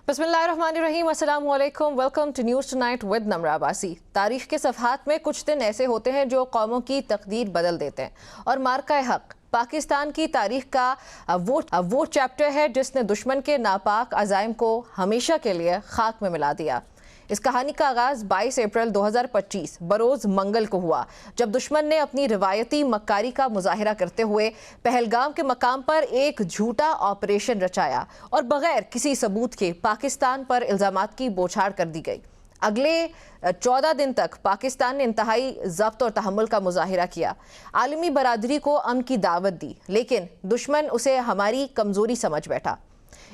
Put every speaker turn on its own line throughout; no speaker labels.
बिस्मिल्लाहिर्रहमानिर्रहीम, अस्सलाम वालेकुम। Welcome to news tonight with Nimra Abbasi. तारीख के सफ़हात में कुछ दिन ऐसे होते हैं जो कौमों की तकदीर बदल देते हैं और मार्का हक पाकिस्तान की तारीख का वो चैप्टर है जिसने दुश्मन के नापाक अज़ाइम को हमेशा के लिए खाक में मिला दिया। इस कहानी का आगाज़ 22 अप्रैल 2025 बरोज़ मंगल को हुआ, जब दुश्मन ने अपनी रिवायती मक्कारी का मुजाहिरा करते हुए पहलगाम के मकाम पर एक झूठा ऑपरेशन रचाया और बगैर किसी सबूत के पाकिस्तान पर इल्ज़ामात की बौछार कर दी गई। अगले 14 दिन तक पाकिस्तान ने इंतहाई ज़ब्त और तहम्मुल का मुजाहिरा किया, आलमी बरादरी को अमन की दावत दी, लेकिन दुश्मन उसे हमारी कमज़ोरी समझ बैठा।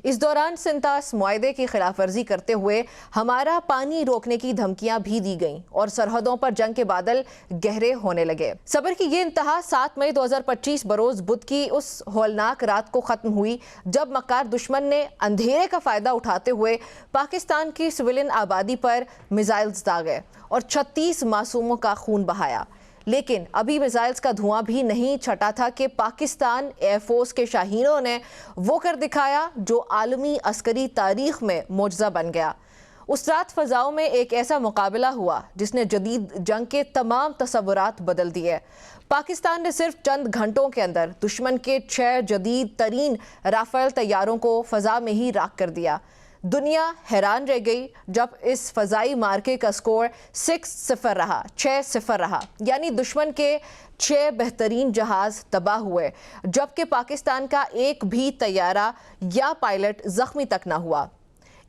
इस दौरान सिंतास मुआहदे की खिलाफ वर्जी करते हुए हमारा पानी रोकने की धमकियां भी दी गईं और सरहदों पर जंग के बादल गहरे होने लगे। सब्र की ये इंतहा 7 मई 2025 बरोज़ बुध की उस हौलनाक रात को ख़त्म हुई जब मक्कार दुश्मन ने अंधेरे का फ़ायदा उठाते हुए पाकिस्तान की सिविलियन आबादी पर मिसाइल्स दागे और 36 मासूमों का खून बहाया। लेकिन अभी मिसाइल्स का धुआं भी नहीं छटा था कि पाकिस्तान एयरफोर्स के शाहीनों ने वो कर दिखाया जो आलमी अस्करी तारीख में मुअज्जा बन गया। उस रात फ़ज़ाओं में एक ऐसा मुकाबला हुआ जिसने जदीद जंग के तमाम तसव्वुरात बदल दिए। पाकिस्तान ने सिर्फ चंद घंटों के अंदर दुश्मन के 6 जदीद तरीन राफेल तैयारों को फ़ज़ा में ही राख कर दिया। दुनिया हैरान रह गई जब इस फ़ज़ाई मार्के का स्कोर 6-0 रहा, 6-0 रहा, यानी दुश्मन के 6 बेहतरीन जहाज़ तबाह हुए, जबकि पाकिस्तान का एक भी तैयारा या पायलट ज़ख्मी तक ना हुआ।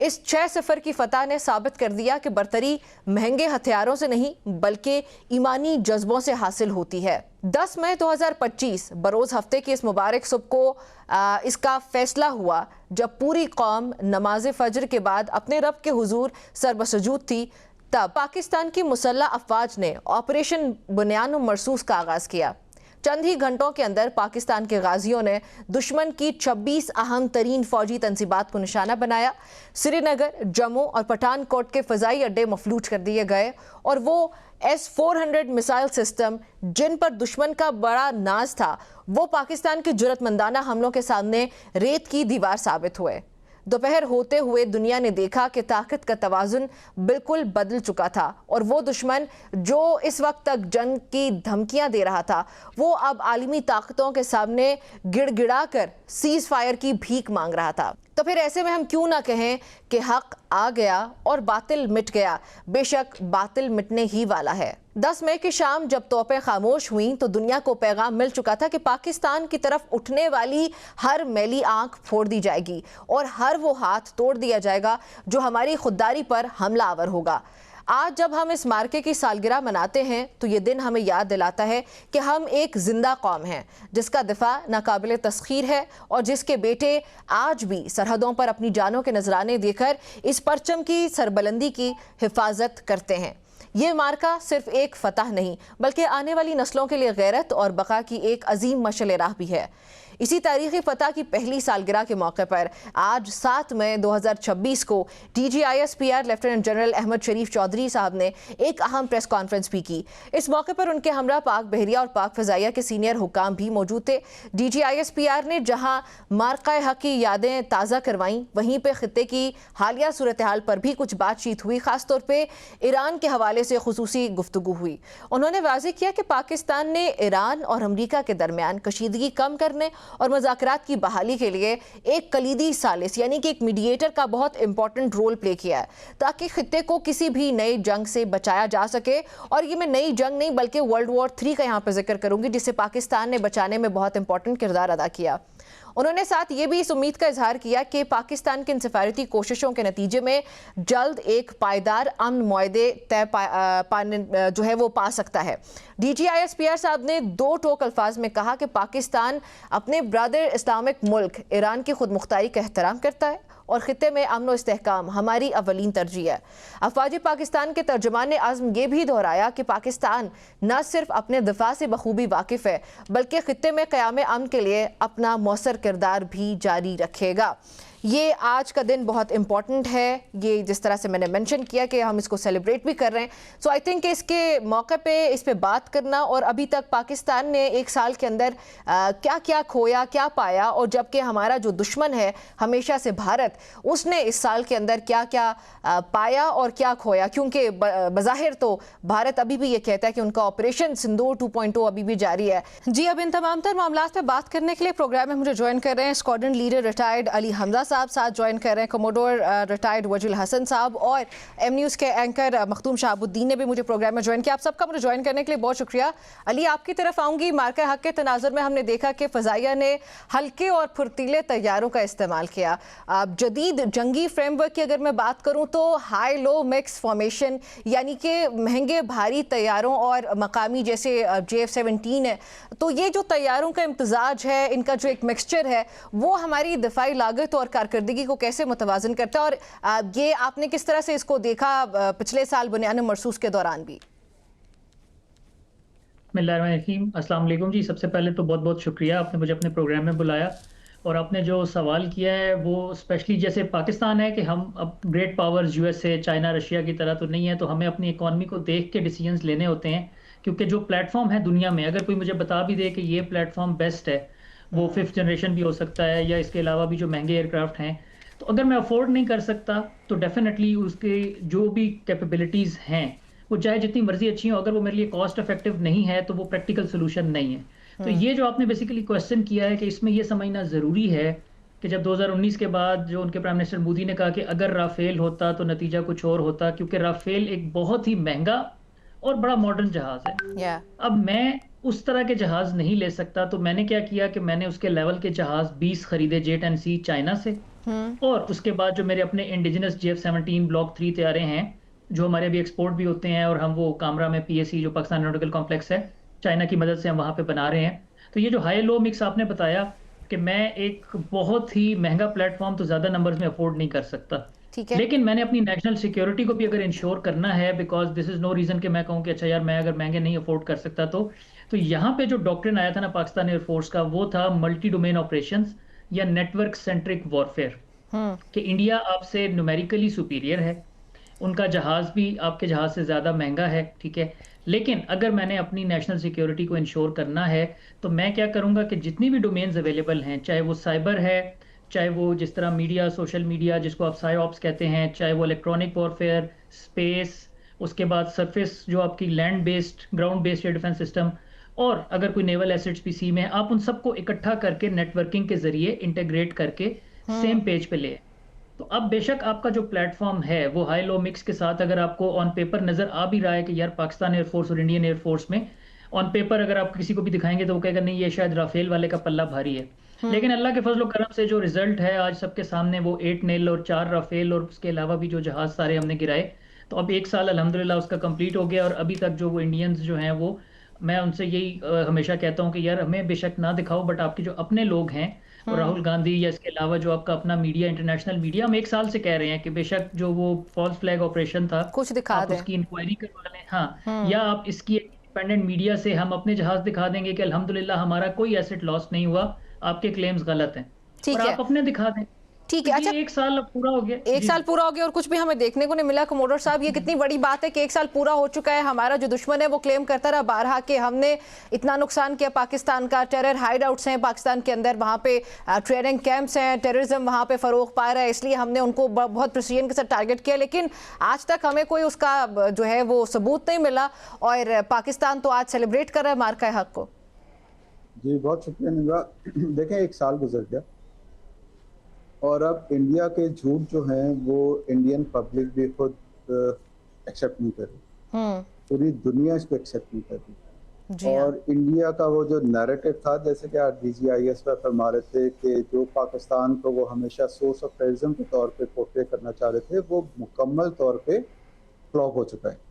इस 6-0 की फतह ने साबित कर दिया कि बरतरी महंगे हथियारों से नहीं बल्कि ईमानी जज्बों से हासिल होती है। 10 मई 2025 बरोज़ हफ्ते की इस मुबारक सुबह को इसका फैसला हुआ जब पूरी कौम नमाज फजर के बाद अपने रब के हुजूर सरबसजूद थी। तब पाकिस्तान की मुसल्लह अफवाज ने ऑपरेशन बुनियान मरसूस का आगाज़ किया। चंद ही घंटों के अंदर पाकिस्तान के गाजियों ने दुश्मन की 26 अहम तरीन फौजी तंसीबात को निशाना बनाया। श्रीनगर, जम्मू और पठानकोट के फ़ज़ाई अड्डे मफलूज कर दिए गए और वो S-400 मिसाइल सिस्टम जिन पर दुश्मन का बड़ा नाज था वो पाकिस्तान के जुर्रतमंदाना हमलों के सामने रेत की दीवार साबित हुए। दोपहर होते हुए दुनिया ने देखा कि ताकत का तवाज़ुन बिल्कुल बदल चुका था और वो दुश्मन जो इस वक्त तक जंग की धमकियां दे रहा था वो अब आलमी ताकतों के सामने गिड़गिड़ा कर सीज़ फायर की भीख मांग रहा था। तो फिर ऐसे में हम क्यों ना कहें कि हक आ गया और बातिल मिट गया। बेशक बातिल मिटने ही वाला है। 10 मई की शाम जब तोपें खामोश हुईं तो दुनिया को पैगाम मिल चुका था कि पाकिस्तान की तरफ उठने वाली हर मैली आंख फोड़ दी जाएगी और हर वो हाथ तोड़ दिया जाएगा जो हमारी खुददारी पर हमला आवर होगा। आज जब हम इस मार्के की सालगिरह मनाते हैं तो ये दिन हमें याद दिलाता है कि हम एक जिंदा कौम हैं जिसका दिफा नाकाबिल तस्खीर है और जिसके बेटे आज भी सरहदों पर अपनी जानों के नजराने देकर इस परचम की सरबलंदी की हिफाजत करते हैं। ये मार्का सिर्फ एक फतह नहीं बल्कि आने वाली नस्लों के लिए गैरत और बका की एक अजीम मशअल राह भी है। इसी तारीखी फतह की पहली सालगिरह के मौके पर आज 7 मई 2026 को DGISPR लेफ्टिनेंट जनरल अहमद शरीफ चौधरी साहब ने एक अहम प्रेस कॉन्फ्रेंस भी की। इस मौके पर उनके हमरा पाक बहरिया और पाक फ़ज़ाइया के सीनियर हुकाम भी मौजूद थे। DGISPR ने जहां मार्का हक की यादें ताज़ा करवाईं, वहीं पर खित्ते की हालिया सूरत हाल पर भी कुछ बातचीत हुई। ख़ासतौर पर ईरान के हवाले से खुसूसी गुफ्तगू हुई। उन्होंने वाज़ेह किया कि पाकिस्तान ने ईरान और अमरीका के दरमियान कशीदगी कम करने और मज़ाकरात की बहाली के लिए एक कलीदी सालिस यानी कि एक मीडिएटर का बहुत इंपॉर्टेंट रोल प्ले किया है ताकि खित्ते को किसी भी नई जंग से बचाया जा सके। और ये मैं नई जंग नहीं बल्कि वर्ल्ड वॉर 3 का यहाँ पर जिक्र करूंगी जिसे पाकिस्तान ने बचाने में बहुत इंपॉर्टेंट किरदार अदा किया। उन्होंने साथ ये भी इस उम्मीद का इजहार किया कि पाकिस्तान की इन सिफारती कोशिशों के नतीजे में जल्द एक पायदार अमन मुआहदे जो है वो पा सकता है। DGISPR साहब ने 2 टोक अल्फाज में कहा कि पाकिस्तान अपने ब्रदर इस्लामिक मुल्क ईरान की खुद मुख्तारी का एहतराम करता है और खित्ते में अमन व इस्तेहकाम हमारी अवलीन तरजीह है। अफवाज पाकिस्तान के तर्जुमान ने आज़म ये भी दोहराया कि पाकिस्तान न सिर्फ अपने दिफा से बखूबी वाकिफ़ है बल्कि खित्ते में क़याम अमन के लिए अपना मौसर किरदार भी जारी रखेगा। یہ آج کا دن بہت امپورٹنٹ ہے، یہ جس طرح سے میں نے منشن کیا کہ ہم اس کو سیلیبریٹ بھی کر رہے ہیں. سو آئی تھنک کہ اس کے موقع پہ اس پہ بات کرنا، اور ابھی تک پاکستان نے ایک سال کے اندر کیا کیا کھویا، کیا پایا، اور جبکہ ہمارا جو دشمن ہے ہمیشہ سے بھارت، اس نے اس سال کے اندر کیا کیا پایا اور کیا کھویا، کیونکہ بظاہر تو بھارت ابھی بھی یہ کہتا ہے کہ ان کا آپریشن سندور 2.0 ابھی بھی جاری ہے. جی، اب ان تمام تر معاملات پہ بات کرنے کے لیے پروگرام میں مجھے جوائن کر رہے ہیں اسکواڈرن لیڈر ریٹائرڈ علی حمزہ صاحب، ساتھ جوائن کر رہے ہیں کموڈور ریٹائرڈ وجی الحسن صاحب، اور ایم نیوز کے اینکر مختوم شہاب الدین نے بھی مجھے پروگرام میں جوائن کیا. آپ سب کا مجھے جوائن کرنے کے لیے بہت شکریہ. علی، آپ کی طرف آؤں گی. مارکہ حق کے تناظر میں ہم نے دیکھا کہ فضائیہ نے ہلکے اور پھرتیلے طیاروں کا استعمال کیا. جدید جنگی فریم ورک کی اگر میں بات کروں تو ہائی لو مکس فارمیشن، یعنی کہ مہنگے بھاری طیاروں اور مقامی جیسے JF-17 ہے. تو یہ جو طیاروں کا امتزاج ہے، ان کا جو ایک مکسچر ہے، وہ ہماری دفاعی لاگت اور کارکردگی کو کیسے متوازن کرتا ہے، اور یہ آپ نے کس طرح سے اس کو دیکھا پچھلے سال بنیان مرصوص کے دوران بھی؟
بسم اللہ الرحمن الرحیم. السلام علیکم جی. سب سے پہلے تو بہت بہت شکریہ، آپ نے مجھے اپنے پروگرام میں بلایا، اور آپ نے جو سوال کیا ہے وہ اسپیشلی جیسے پاکستان ہے کہ ہم اب great powers USA China Russia کی طرح تو نہیں ہے، تو ہمیں اپنی اکانومی کو دیکھ کے ڈیسیجنز لینے ہوتے ہیں. کیونکہ جو پلیٹ فارم ہے دنیا میں، اگر کوئی مجھے بتا بھی دے کہ یہ پلیٹ فارم بیسٹ ہے، وہ 5th جنریشن بھی ہو سکتا ہے، یا اس کے علاوہ بھی جو مہنگے ایئر کرافٹ ہیں، تو اگر میں افورڈ نہیں کر سکتا تو ڈیفینیٹلی اس کے جو بھی کیپیبلٹیز ہیں وہ چاہے جتنی مرضی اچھی ہوں، اگر وہ میرے لیے کاسٹ افیکٹو نہیں ہے تو وہ پریکٹیکل سولوشن نہیں ہے. تو یہ جو آپ نے بیسیکلی کویسچن کیا ہے کہ اس میں یہ سمجھنا ضروری ہے کہ جب 2019 کے بعد جو ان کے پرائم منسٹر مودی نے کہا کہ اگر رافیل ہوتا تو نتیجہ کچھ اور ہوتا، کیونکہ رافیل ایک بہت ہی مہنگا اور بڑا ماڈرن جہاز ہے. اب میں اس طرح کے جہاز نہیں لے سکتا، تو میں نے کیا کیا کہ میں نے اس کے لیول کے جہاز 20 خریدے J-10C چائنا سے، اور اس کے بعد جو میرے اپنے انڈیجنس JF-17 بلاک 3 طیارے ہیں جو ہمارے ابھی ایکسپورٹ بھی ہوتے ہیں، اور ہم وہ کامرا میں PSC جو پاکستان ایروناٹیکل کمپلیکس ہے چائنا کی مدد سے ہم وہاں پہ بنا رہے ہیں. تو یہ جو ہائی لو مکس آپ نے بتایا کہ میں ایک بہت ہی مہنگا پلیٹ فارم تو زیادہ نمبرز میں افورڈ نہیں کر سکتا، لیکن میں نے اپنی نیشنل سیکیورٹی کو بھی اگر انشور کرنا ہے، because this is no reason کہ میں کہوں کہ اچھا یار میں اگر مہنگے نہیں افورڈ کر سکتا تو یہاں پہ جو ڈاکٹرن آیا تھا نا پاکستان ایئر فورس کا، وہ تھا ملٹی ڈومین آپریشنز یا نیٹ ورک سینٹرک وارفیئر، کہ انڈیا آپ سے نیومیریکلی سپیریئر ہے، ان کا جہاز بھی آپ کے جہاز سے زیادہ مہنگا ہے، ٹھیک ہے، لیکن اگر میں نے اپنی نیشنل سیکیورٹی کو انشور کرنا ہے تو میں کیا کروں گا کہ جتنی بھی ڈومینز اویلیبل ہیں، چاہے وہ سائبر ہے، چاہے وہ جس طرح میڈیا، سوشل میڈیا جس کو آپ سائی آپس کہتے ہیں، چاہے وہ الیکٹرانک وارفیئر، اسپیس، اس کے بعد سرفیس جو آپ کی land based ground based air defence system, اور اگر کوئی نیول ایسٹس بھی سی میں، آپ ان سب کو اکٹھا کر کے نیٹ ورکنگ کے ذریعے انٹیگریٹ کر کے سیم پیج پہ لے. تو اب بے شک آپ کا جو پلیٹ فارم ہے وہ ہائی لو مکس کے ساتھ اگر آپ کو آن پیپر نظر آ بھی رہا ہے کہ یار پاکستان ایئر فورس اور انڈین ایئر فورس میں آن پیپر اگر آپ کسی کو بھی دکھائیں گے تو وہ کہے گا نہیں یہ شاید رافیل والے کا پلہ بھاری ہے، لیکن اللہ کے فضل و کرم سے جو ریزلٹ ہے آج سب کے سامنے وہ 8 نیل اور 4 رافیل اور اس کے علاوہ بھی جو جہاز سارے ہم نے گرائے، تو اب 1 سال الحمدللہ اس کا کمپلیٹ ہو گیا. اور ابھی تک جو وہ انڈینز جو ہیں وہ میں ان سے یہی ہمیشہ کہتا ہوں کہ یار ہمیں بے شک نہ دکھاؤ، بٹ آپ کے جو اپنے لوگ ہیں اور راہل گاندھی یا اس کے علاوہ جو آپ کا اپنا میڈیا، انٹرنیشنل میڈیا، ہم 1 سال سے کہہ رہے ہیں کہ بے شک جو وہ فالس فلیگ آپریشن تھا
کچھ دکھا
آپ
دیں،
اس کی انکوائری کروا لیں، ہاں، یا آپ اس کی انڈیپینڈنٹ میڈیا سے ہم اپنے جہاز دکھا دیں گے کہ الحمدللہ ہمارا کوئی ایسٹ لاس نہیں ہوا، آپ کے کلیمز غلط ہیں، اور
ٹھیک ہے،
آپ اپنے دکھا دیں.
ٹھیک
تو
ہے.
یہ
اچھا،
1 سال اب پورا ہو گیا.
1 سال پورا ہو گیا اور کچھ بھی ہمیں دیکھنے کو نہیں ملا. کموڈر صاحب، یہ کتنی بڑی بات ہے کہ 1 سال پورا ہو چکا ہے، ہمارا جو دشمن ہے وہ کلیم کرتا رہا بارہا کہ ہم نے اتنا نقصان کیا پاکستان کا، ٹیرر ہائیڈ آؤٹس ہیں پاکستان کے اندر، وہاں پہ ٹریننگ کیمپس ہیں، ٹیررزم وہاں پہ فروغ پا رہا ہے، اس لیے ہم نے ان کو بہت پریسیجن کے ساتھ ٹارگٹ کیا، لیکن آج تک ہمیں کوئی اس کا جو ہے وہ ثبوت نہیں ملا، اور پاکستان تو آج سیلیبریٹ کر رہا ہے مارکہ حق کو.
جی بہت شکریہ نگا. دیکھیں 1 سال گزر گیا اور اب انڈیا کے جھوٹ جو ہیں وہ انڈین پبلک بھی خود ایکسیپٹ نہیں کر رہی، پوری دنیا اس کو ایکسیپٹ نہیں کر رہی. اور انڈیا کا وہ جو نیریٹو تھا، جیسے کہ DGIS پر فرما رہے تھے کہ جو پاکستان کو وہ ہمیشہ سورس آف ٹیررزم کے طور پہ پورٹری کرنا چاہ رہے تھے، وہ مکمل طور پہ فلاپ ہو چکا ہے.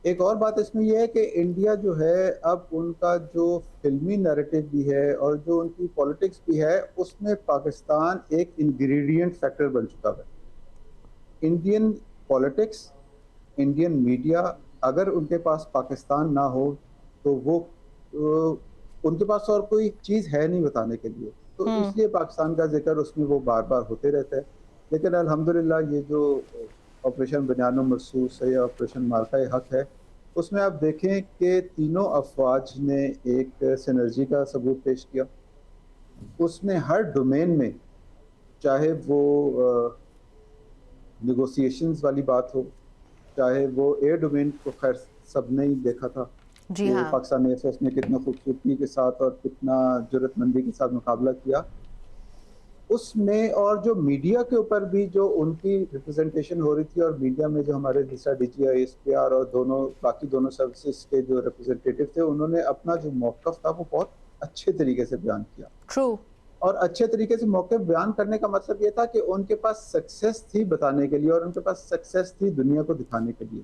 ایک اور بات اس میں یہ ہے کہ انڈیا جو ہے اب ان کا جو فلمی نیریٹو بھی ہے اور جو ان کی پولیٹکس بھی ہے، اس میں پاکستان ایک انگریڈینٹ فیکٹر بن چکا ہے. انڈین پولیٹکس، انڈین میڈیا اگر ان کے پاس پاکستان نہ ہو تو وہ ان کے پاس اور کوئی چیز ہے نہیں بتانے کے لیے. تو اس لیے پاکستان کا ذکر اس میں وہ بار بار ہوتے رہتا ہے. لیکن الحمدللہ یہ جو آپریشن بنیان و مرصوص ہے یا آپریشن مارکہ حق ہے, اس میں آپ دیکھیں کہ تینوں افواج نے ایک سینرجی کا ثبوت پیش کیا. اس میں ہر ڈومین میں, چاہے وہ نیگوسیشنز والی بات ہو, چاہے وہ ایئر ڈومین کو, خیر سب نے ہی دیکھا تھا کہ پاکستان ایئر فورس نے کتنا خوبصورتی کے ساتھ اور کتنا جرأت مندی کے ساتھ مقابلہ کیا اس میں. اور جو میڈیا کے اوپر بھی جو ان کی ریپرزنٹیشن ہو رہی تھی, اور میڈیا میں جو ہمارے جیسا D G I S P R اور باقی دونوں سروسز کے جو ریپرزنٹیٹیو تھے, انہوں نے اپنا جو موقف تھا وہ بہت اچھے طریقے سے بیان کیا.
ٹرو. اور
اچھے طریقے سے موقف بیان کرنے کا مطلب یہ تھا کہ ان کے پاس سکسیس تھی بتانے کے لیے, اور ان کے پاس سکسیس تھی دنیا کو دکھانے کے لیے.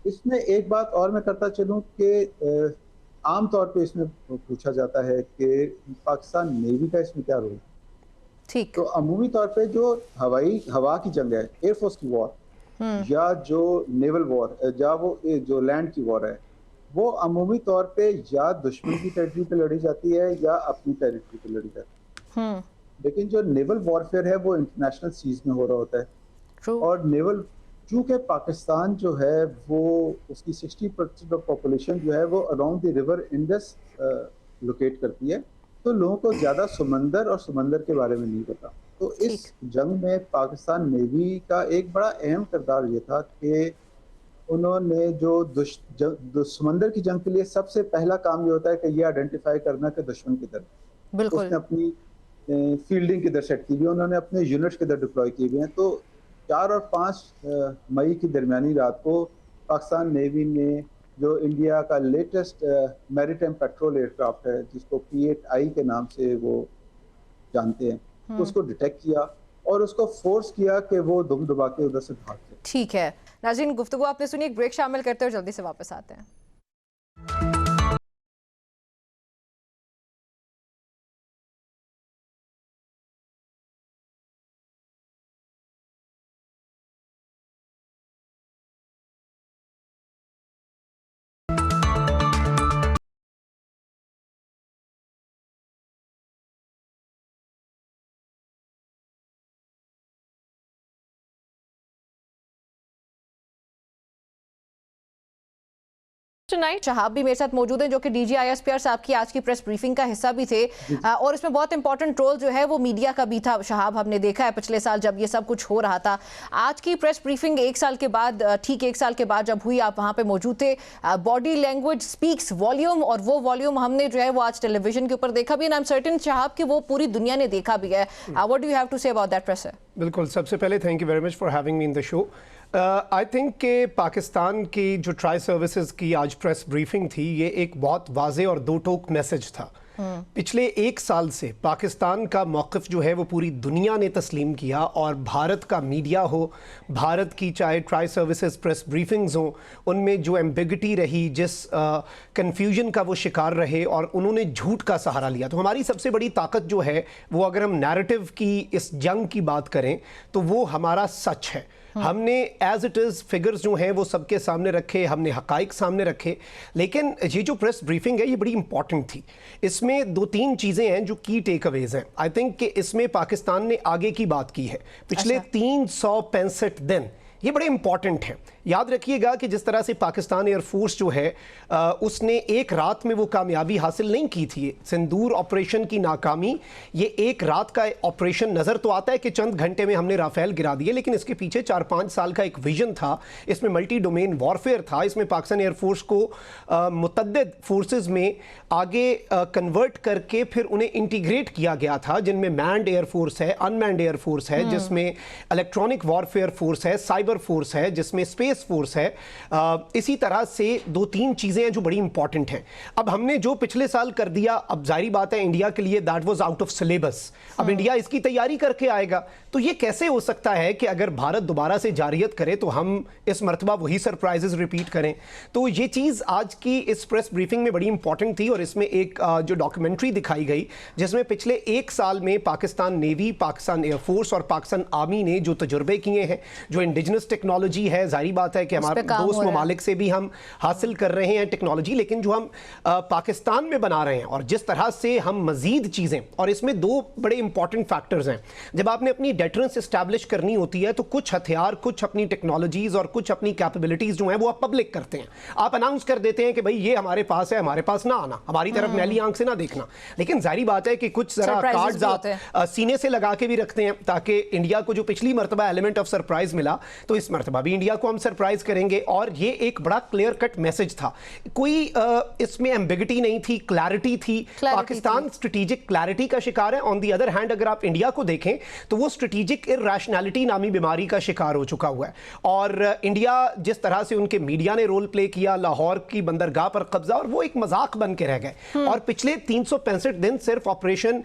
اس میں ایک بات اور میں کرتا چلوں کہ عام طور پہ اس میں پوچھا جاتا ہے کہ پاکستان نیوی کا اس میں کیا رول ہے.
ٹھیک.
تو عمومی طور پہ جو ہوا کی جنگ ہے, ایئر فورس کی وار, یا جو نیول وار, یا وہ جو لینڈ کی وار ہے, وہ عمومی طور پہ یا دشمن کی ٹیریٹری پہ لڑی جاتی ہے یا اپنی ٹیریٹری پہ لڑی جاتی ہے. لیکن جو نیول وارفیئر ہے وہ انٹرنیشنل سیز میں ہو رہا ہوتا ہے. اور نیول, چونکہ پاکستان جو ہے وہ اس کی 60% آف پاپولیشن جو ہے وہ around the river Indus locate کرتی ہے, تو لوگوں کو زیادہ سمندر اور سمندر کے بارے میں نہیں پتا. تو اس جنگ میں پاکستان نیوی کا ایک بڑا اہم کردار یہ تھا کہ انہوں نے جو سمندر کی جنگ کے لیے سب سے پہلا کام یہ ہوتا ہے کہ یہ آئیڈینٹیفائی کرنا کہ دشمن کدھر ہے. اس نے اپنی فیلڈنگ کدھر سیٹ کی ہوئی ہے, انہوں نے اپنے یونٹس کدھر ڈپلوائے کیے ہوئے ہیں. تو 4 اور 5 مئی کی درمیانی رات کو پاکستان نیوی نے جو انڈیا کا latest maritime patrol aircraft ہے, جس کو P-8I کے نام سے وہ جانتے ہیں, اس کو ڈیٹیکٹ کیا اور اس کو فورس کیا کہ وہ دم دبا کے ادھر سے بھاگ جائے.
ٹھیک ہے ناظرین, گفتگو آپ نے سنی, ایک بریک شامل کرتے ہیں اور جلدی سے واپس آتے ہیں. شہاب بھی میرے ساتھ موجود ہیں جو کہ DGISPR صاحب کی آج کی پریس بریفنگ کا حصہ بھی تھے, اور اس میں بہت امپورٹنٹ رول جو ہے وہ میڈیا کا بھی تھا. شہاب ہم نے دیکھا ہے پچھلے سال جب یہ سب کچھ ہو رہا تھا. آج کی پریس بریفنگ 1 سال کے بعد, ٹھیک 1 سال کے بعد جب ہوئی, آپ وہاں پہ موجود تھے. باڈی لینگویج سپیکس والیوم, اور وہ والیوم ہم نے جو ہے وہ آج ٹیلی ویژن کے اوپر دیکھا بھی, and I'm certain Shahab کہ وہ پوری دنیا نے دیکھا بھی ہے. What do you have to say about that press?
بالکل, سب سے پہلے thank you very much for having me in the show. I think کہ پاکستان کی جو ٹرائی سروسز کی آج پریس بریفنگ تھی, یہ ایک بہت واضح اور دو ٹوک میسج تھا. پچھلے 1 سال سے پاکستان کا موقف جو ہے وہ پوری دنیا نے تسلیم کیا, اور بھارت کا میڈیا ہو, بھارت کی چاہے ٹرائی سروسز پریس بریفنگز ہوں, ان میں جو ایمبیگٹی رہی, جس کنفیوژن کا وہ شکار رہے, اور انہوں نے جھوٹ کا سہارا لیا. تو ہماری سب سے بڑی طاقت جو ہے وہ, اگر ہم نیریٹو کی اس جنگ کی بات کریں تو وہ ہمارا سچ ہے. ہم نے ایز اٹ از فگرز جو ہیں وہ سب کے سامنے رکھے, ہم نے حقائق سامنے رکھے. لیکن یہ جو پریس بریفنگ ہے یہ بڑی امپورٹنٹ تھی. اس میں 2-3 چیزیں ہیں جو کی ٹیک اویز ہیں. آئی تھنک کہ اس میں پاکستان نے آگے کی بات کی ہے. پچھلے 365 دن یہ بڑے امپورٹنٹ ہیں. یاد رکھیے گا کہ جس طرح سے پاکستان ایئر فورس جو ہے اس نے ایک رات میں وہ کامیابی حاصل نہیں کی تھی. سندور آپریشن کی ناکامی یہ ایک رات کا آپریشن نظر تو آتا ہے کہ چند گھنٹے میں ہم نے رافیل گرا دیے, لیکن اس کے پیچھے 4-5 سال کا ایک ویژن تھا. اس میں ملٹی ڈومین وارفیئر تھا. اس میں پاکستان ایئر فورس کو متعدد فورسز میں آگے کنورٹ کر کے پھر انہیں انٹیگریٹ کیا گیا تھا, جن میں مینڈ ایئر فورس ہے, ان مینڈ ایئر فورس ہے, جس میں الیکٹرانک وارفیئر فورس ہے, سائبر فورس ہے, جس میں اسپیس فورس ہے. اسی طرح سے 2-3 چیزیں ہیں جو بڑی امپورٹنٹ ہیں. اب ہم نے جو پچھلے سال کر دیا, اب ظاہری بات ہے انڈیا کے لیے that was out of syllabus. اب انڈیا اس کی تیاری کر کے آئے گا. تو یہ کیسے ہو سکتا ہے کہ اگر بھارت دوبارہ سے جارحیت کرے تو ہم اس مرتبہ وہی سرپرائزز ریپیٹ کریں؟ تو یہ چیز آج کی اس پریس بریفنگ میں بڑی امپورٹنٹ تھی، اور اس میں ایک جو ڈاکیومنٹری دکھائی گئی جس میں پچھلے 1 سال میں Pakistan navy, Pakistan air force اور پاکستان آرمی نے جو تجربے کیے ہیں، جو انڈیجنس ٹیکنالوجی ہے، ظاہری بات ہے کہ ہمارے دوست ممالک سے بھی ہم حاصل کر رہے ہیں ٹیکنالوجی، لیکن جو ہم پاکستان میں بنا رہے ہیں اور جس طرح سے ہم مزید چیزیں، اور اس میں 2 بڑے امپورٹنٹ فیکٹرز ہیں۔ جب آپ نے اپنی ڈیٹرنس اسٹیبلش کرنی ہوتی ہے تو کچھ ہتھیار، کچھ اپنی ٹیکنالوجیز اور کچھ اپنی کیپیبلٹیز جو ہیں وہ آپ پبلک کرتے ہیں، آپ اناؤنس کر دیتے ہیں کہ بھئی یہ ہمارے پاس ہے، ہمارے پاس نہ آنا، ہماری طرف میلی آنکھ سے نہ دیکھنا۔ لیکن ظاہری بات ہے کہ کچھ ذرا کارڈز آپ سینے سے لگا کے بھی رکھتے ہیں تاکہ انڈیا کو جو پچھلی مرتبہ ایلیمنٹ آف سرپرائز ملا تو اس مرتبہ بھی انڈیا کو ہم سرپرائز کریں گے۔ اور یہ ایک بڑا کلیئر کٹ میسج تھا، کوئی اس میں ایمبیگٹی نہیں تھی، کلیئرٹی تھی۔ پاکستان اسٹریٹجک کلیئرٹی کا شکار ہے، آن دی ادر ہینڈ اگر آپ انڈیا کو دیکھیں تو وہ اسٹریٹجک ارریشنلٹی نامی بیماری کا شکار ہو چکا ہوا ہے۔ اور انڈیا جس طرح سے ان کے میڈیا نے رول پلے کیا، لاہور کی بندرگاہ پر قبضہ، اور وہ ایک مذاق بن کے رہ گئے۔ اور پچھلے 365 دن صرف آپریشن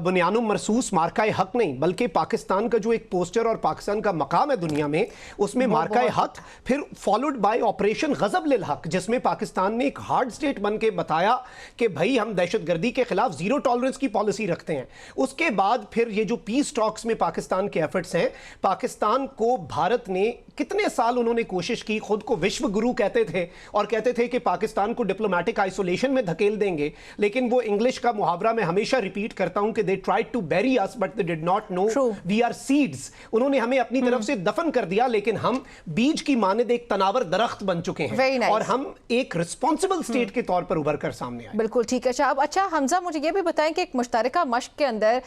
بنیان مرصوص مارکہ حق نہیں، بلکہ پاکستان کا جو ایک پوسٹر اور پاکستان کا مقام ہے دنیا میں، اس میں مارکہ حق پھر فالوڈ بائی آپریشن غضب للحق، جس میں پاکستان نے ایک ہارڈ سٹیٹ بن کے بتایا کہ بھائی ہم دہشت گردی کے خلاف زیرو ٹالرنس کی پالیسی رکھتے ہیں۔ اس کے بعد پھر یہ جو پیس ٹاکس میں پاکستان کے ایفرٹس ہیں، پاکستان کو بھارت نے کتنے سال انہوں نے کوشش کی، خود کو وشو گرو کہتے تھے اور کہتے تھے کہ پاکستان کو ڈپلومیٹک آئسولیشن میں دھکیل دیں گے، لیکن وہ انگلش کا محاورہ میں ہمیشہ ریپیٹ کرتا ہوں کہ they tried to bury us but they did not know we are seeds۔ انہوں نے ہمیں اپنی طرف سے دفن کر دیا، لیکن ہم بیج کی مانند ایک تناور درخت بن چکے ہیں اور ہم ایک رسپانسبل اسٹیٹ کے طور پر ابھر کر سامنے آئے۔
بالکل ٹھیک ہے شاہب۔ اچھا حمزہ، مجھے یہ بھی بتائیں کہ ایک مشترکہ مشق کے اندر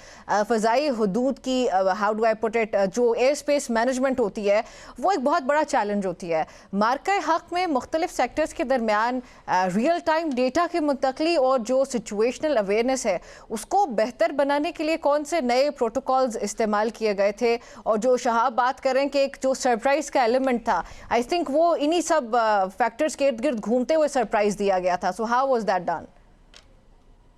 فضائی حدود کی how do I put it جو ایئر اسپیس مینجمنٹ ہوتی ہے وہ ایک بہت بڑا چیلنج ہوتی ہے۔ مارکہ حق میں مختلف سیکٹرز کے درمیان ریئل ٹائم ڈیٹا کی منتقلی اور جو سچویشنل اویئرنیس ہے اس کو بہتر بنانے کے لیے کون سے نئے پروٹوکولز استعمال کیے گئے تھے؟ اور جو شہاب بات کریں کہ ایک جو سرپرائز کا ایلیمنٹ تھا، آئی تھنک وہ انہی سب فیکٹرز کے ارد گرد گھومتے ہوئے سرپرائز دیا گیا تھا۔ So how was that done?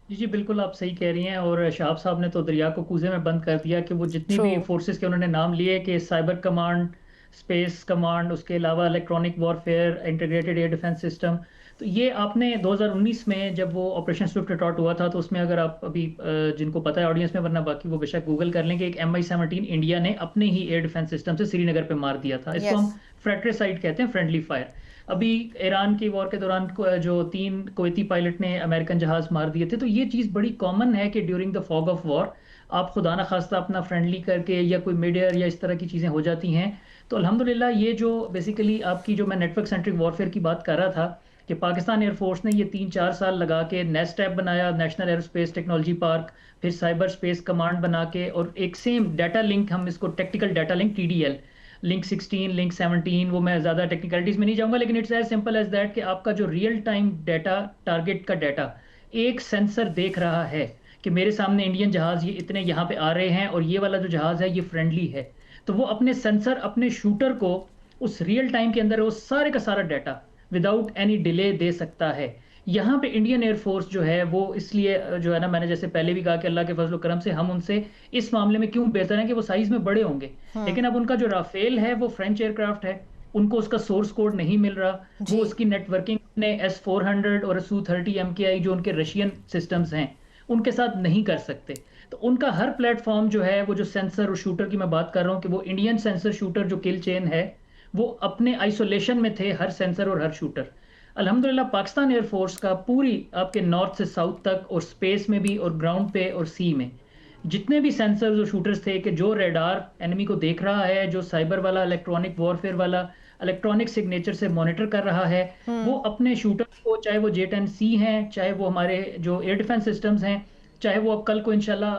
جی بالکل آپ صحیح کہہ رہی ہیں، اور شہاب صاحب نے تو دریا کو کوزے میں بند کر دیا کہ وہ جتنی بھی فورسز کے انہوں نے نام لیے کہ سائبر کمانڈ، اسپیس کمانڈ، اس کے علاوہ electronic warfare, integrated year defence system, تو یہ آپ نے 2019 میں جب وہ آپریشن سوئفٹ ریٹارٹ ہوا تھا تو اس میں اگر آپ ابھی جن کو پتہ ہے آڈینس میں، ورنہ باقی وہ بے شک گوگل کر لیں کہ ایک MI-17 انڈیا نے اپنے ہی ایئر ڈیفنس سسٹم سے سری نگر پہ مار دیا تھا۔ اس کو ہم فریٹریسائڈ کہتے ہیں، فرینڈلی فائر۔ ابھی ایران کی وار کے دوران جو 3 کویتی پائلٹ نے امریکن جہاز مار دیے تھے، تو یہ چیز بڑی کامن ہے کہ during the fog of war آپ خدا نہ خواستہ اپنا فرینڈلی کر کے یا کوئی مڈ ایئر یا اس طرح کی چیزیں ہو جاتی ہیں۔ تو الحمدللہ یہ جو بیسیکلی آپ کی جو میں نیٹ ورک سینٹرک وارفیئر کی بات کر رہا تھا کہ پاکستان ایئر فورس نے یہ 3-4 سال لگا کے نیسٹ ایپ بنایا، national air space technology park, پھر سائبر اسپیس کمانڈ بنا کے، اور ایک سیم ڈیٹا لنک، ہم اس کو tactical data link TDL، link 16، link 17، وہ میں زیادہ ٹیکنیکلٹیز میں نہیں جاؤں گا، لیکن it's as simple as that کہ آپ کا جو ریئل ٹائم ڈیٹا، ٹارگٹ کا ڈیٹا، ایک سینسر دیکھ رہا ہے کہ میرے سامنے انڈین جہاز یہ اتنے یہاں پہ آ رہے ہیں اور یہ والا جو جہاز ہے یہ فرینڈلی ہے، تو وہ اپنے سینسر اپنے شوٹر کو اس ریئل ٹائم کے اندر وہ سارے کا سارا ڈیٹا وداؤٹ اینی ڈیلے دے سکتا ہے۔ یہاں پہ انڈین ایئر فورس جو ہے وہ اس لیے جو ہے نا، میں نے جیسے پہلے بھی کہا کہ اللہ کے فضل و کرم سے ہم ان سے اس معاملے میں کیوں بہتر ہیں کہ وہ سائز میں بڑے ہوں گے، لیکن اب ان کا جو رافیل ہے وہ فرینچ ایئر کرافٹ ہے، ان کو اس کا سورس کوڈ نہیں مل رہا، وہ اس کی نیٹ ورکنگ نے S-400 اور Su-30 MKI جو ان کے رشین سسٹمز ہیں ان کے ساتھ نہیں کر سکتے۔ تو ان کا ہر پلیٹ فارم جو ہے وہ جو سینسر اور شوٹر کی میں بات کر رہا ہوں کہ وہ انڈین سینسر شوٹر جو کل چین ہے وہ اپنے آئسولیشن میں تھے، ہر سینسر اور ہر شوٹر۔ الحمدللہ پاکستان ایئر فورس کا پوری آپ کے نارتھ سے ساؤتھ تک اور سپیس میں بھی اور گراؤنڈ پہ اور سی میں جتنے بھی سینسرز اور شوٹرز تھے کہ جو ریڈار انیمی کو دیکھ رہا ہے، جو سائبر والا، الیکٹرانک وارفیئر والا الیکٹرانک سگنیچر سے مانیٹر کر رہا ہے، وہ اپنے شوٹرز کو، چاہے وہ J-10C ہیں، چاہے وہ ہمارے جو ایئر ڈیفنس سسٹمز ہیں، چاہے وہ اب کل کو انشاءاللہ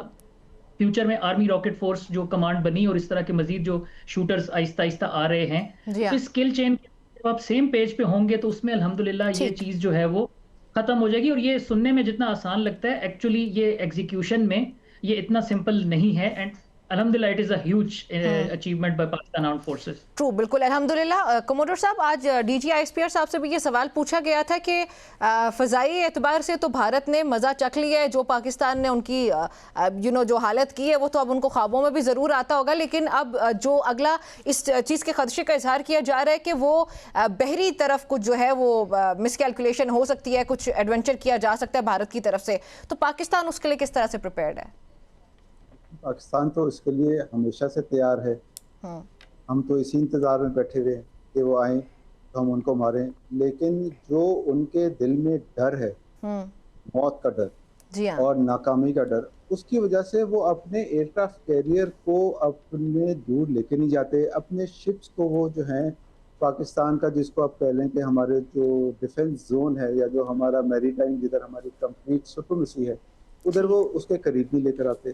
فیوچر میں آرمی راکٹ فورس جو کمانڈ بنی اور اس طرح کے مزید جو شوٹرز آہستہ آہستہ آ رہے ہیں، تو اس اسکل چین جب آپ سیم پیج پہ ہوں گے تو اس میں الحمدللہ یہ چیز جو ہے وہ ختم ہو جائے گی۔ اور یہ سننے میں جتنا آسان لگتا ہے ایکچولی یہ ایگزیکیوشن میں یہ اتنا سمپل نہیں ہے، and alhamdulillah, it is a huge achievement by Pakistan Armed Forces.
True, बिल्कुल अल्हम्दुलिल्लाह। कमोडोर साहब, आज DGISPR साहब से भी ये सवाल पूछा गया था कि फ़ज़ाई एतबार से तो भारत ने मज़ा चख लिया है, जो पाकिस्तान ने उनकी जो हालत की है वो तो अब उनको ख्वाबों में भी ज़रूर आता होगा, लेकिन अब जो अगला इस चीज़ के खदशे का इजहार किया जा रहा है कि वो बहरी तरफ कुछ जो है वो मिसकैलकुलेशन हो सकती है, कुछ एडवेंचर किया जा सकता है भारत की तरफ से, तो पाकिस्तान उसके लिए किस तरह से प्रिपेयर्ड है?
पाकिस्तान तो इसके लिए हमेशा से तैयार है। हम तो इसी इंतज़ार में बैठे हुए हैं कि वो आएँ तो हम उनको मारें, लेकिन जो उनके दिल में डर है, मौत का डर
जी हाँ,
और नाकामी का डर, उसकी वजह से वो अपने एयरक्राफ्ट कैरियर को अपने दूर लेके नहीं जाते। अपने शिप्स को वो जो हैं पाकिस्तान का, जिसको आप कह लें कि हमारे जो डिफेंस जोन है या जो हमारा मैरीटाइम, जिधर हमारी कंप्लीट सुप्रीमेसी है, उधर वो उसके करीब नहीं लेकर आते।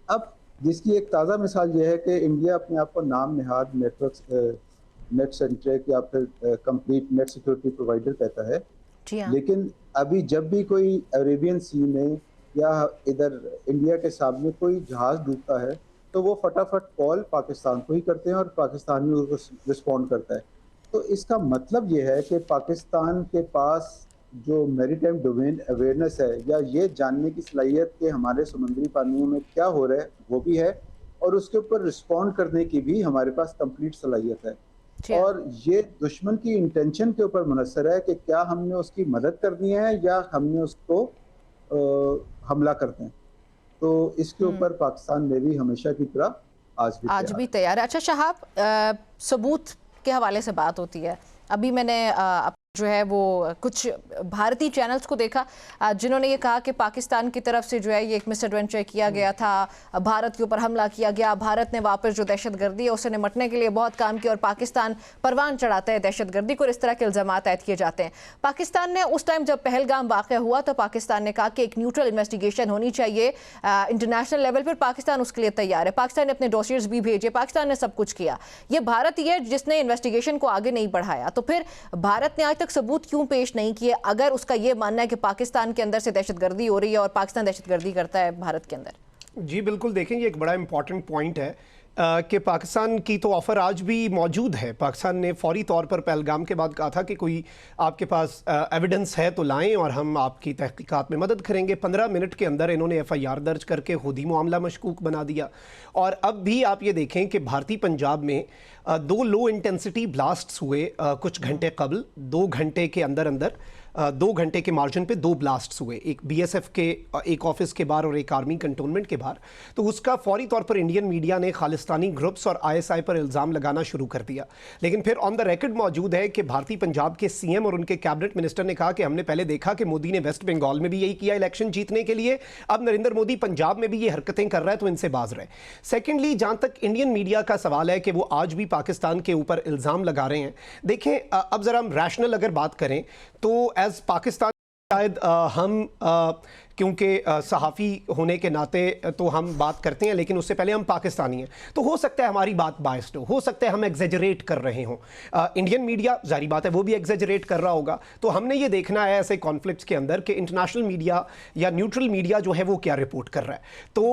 अब जिसकी एक ताज़ा मिसाल ये है कि इंडिया अपने आप को नाम नहाद नेटवर्क नेट सेंट्रिक या फिर कंप्लीट नेट सिक्योरिटी प्रोवाइडर कहता है,
जी हाँ,
लेकिन अभी जब भी कोई अरेबियन सी में या इधर इंडिया के सामने कोई जहाज डूबता है तो वो फटाफट कॉल पाकिस्तान को ही करते हैं और पाकिस्तान ही उसको रिस्पॉन्ड करता है। तो इसका मतलब ये है कि पाकिस्तान के पास जो मैरीटाइम डोमेन अवेयरनेस है या ये जानने की सलाहियत कि हमारे समुद्री पानियों में क्या हो रहा है वो भी है, और उसके ऊपर रिस्पॉन्ड करने की भी हमारे पास कंप्लीट सलाहियत है। और ये दुश्मन की इंटेंशन के ऊपर मुनसर है कि क्या हमने उसकी मदद करनी है या हमने उसको हमला करते हैं। तो इसके ऊपर पाकिस्तान ने भी हमेशा की तरह आज भी
तैयार है। अच्छा शहाब, सबूत के हवाले से बात होती है, अभी मैंने जो है वो कुछ भारतीय चैनल्स को देखा जिन्होंने ये कहा कि पाकिस्तान की तरफ से जो है ये एक मिस एडवेंचर किया गया था, भारत के ऊपर हमला किया गया, भारत ने वापस जो दहशतगर्दी है उससे निपटने के लिए बहुत काम किया और पाकिस्तान परवान चढ़ाता है दहशतगर्दी को, इस तरह के इल्ज़ाम आयद किए जाते हैं। पाकिस्तान ने उस टाइम जब पहलगाम वाक़या हुआ तो पाकिस्तान ने कहा कि एक न्यूट्रल इन्वेस्टिगेशन होनी चाहिए इंटरनेशनल लेवल पर, पाकिस्तान उसके लिए तैयार है, पाकिस्तान ने अपने डॉसियर्स भी भेजे, पाकिस्तान ने सब कुछ किया। ये भारत ही है जिसने इन्वेस्टिगेशन को आगे नहीं बढ़ाया, तो फिर भारत ने आज तक सबूत क्यों पेश नहीं किए अगर उसका ये मानना है कि पाकिस्तान के अंदर से दहशतगर्दी हो रही है और पाकिस्तान दहशतगर्दी करता है भारत के अंदर?
जी बिल्कुल, देखें ये एक बड़ा इंपॉर्टेंट पॉइंट है कि पाकिस्तान की तो ऑफ़र आज भी मौजूद है। पाकिस्तान ने फौरी तौर पर पहलगाम के बाद कहा था कि कोई आपके पास एविडेंस है तो लाएं और हम आपकी तहकीकात में मदद करेंगे। 15 मिनट के अंदर इन्होंने FIR दर्ज करके खुद ही मामला मशकूक बना दिया। और अब भी आप ये देखें कि भारतीय पंजाब में 2 लो इंटेंसिटी ब्लास्ट्स हुए कुछ घंटे कबल, 2 घंटे के अंदर 2 घंटे के मार्जिन पे 2 ब्लास्ट्स हुए, एक BSF के एक ऑफिस के बाहर और एक आर्मी कंटोनमेंट के बाहर। तो उसका फौरी तौर पर इंडियन मीडिया ने खालिस्तानी ग्रुप्स और ISI पर इल्ज़ाम लगाना शुरू कर दिया। लेकिन फिर ऑन द रिकॉर्ड मौजूद है कि भारतीय पंजाब के CM और उनके कैबिनेट मिनिस्टर ने कहा कि हमने पहले देखा कि मोदी ने वेस्ट बंगाल में भी यही किया इलेक्शन जीतने के लिए, अब नरेंद्र मोदी पंजाब में भी ये हरकतें कर रहा है तो इनसे बाज रहे। सेकेंडली, जहाँ तक इंडियन मीडिया का सवाल है कि वो आज भी पाकिस्तान के ऊपर इल्ज़ाम लगा रहे हैं, देखें अब ज़रा हम रैशनल अगर बात करें तो एज पाकिस्तान शायद हम क्योंकि सहाफ़ी होने के नाते तो हम बात करते हैं, लेकिन उससे पहले हम पाकिस्तानी हैं, तो हो सकता है हमारी बात बायस्ड हो सकता है हम एग्जेजरेट कर रहे हों। इंडियन मीडिया जारी बात है वो भी एग्जेजरेट कर रहा होगा। तो हमने ये देखना है ऐसे कॉन्फ्लिक्ट्स के अंदर कि इंटरनेशनल मीडिया या न्यूट्रल मीडिया जो है वो क्या रिपोर्ट कर रहा है। तो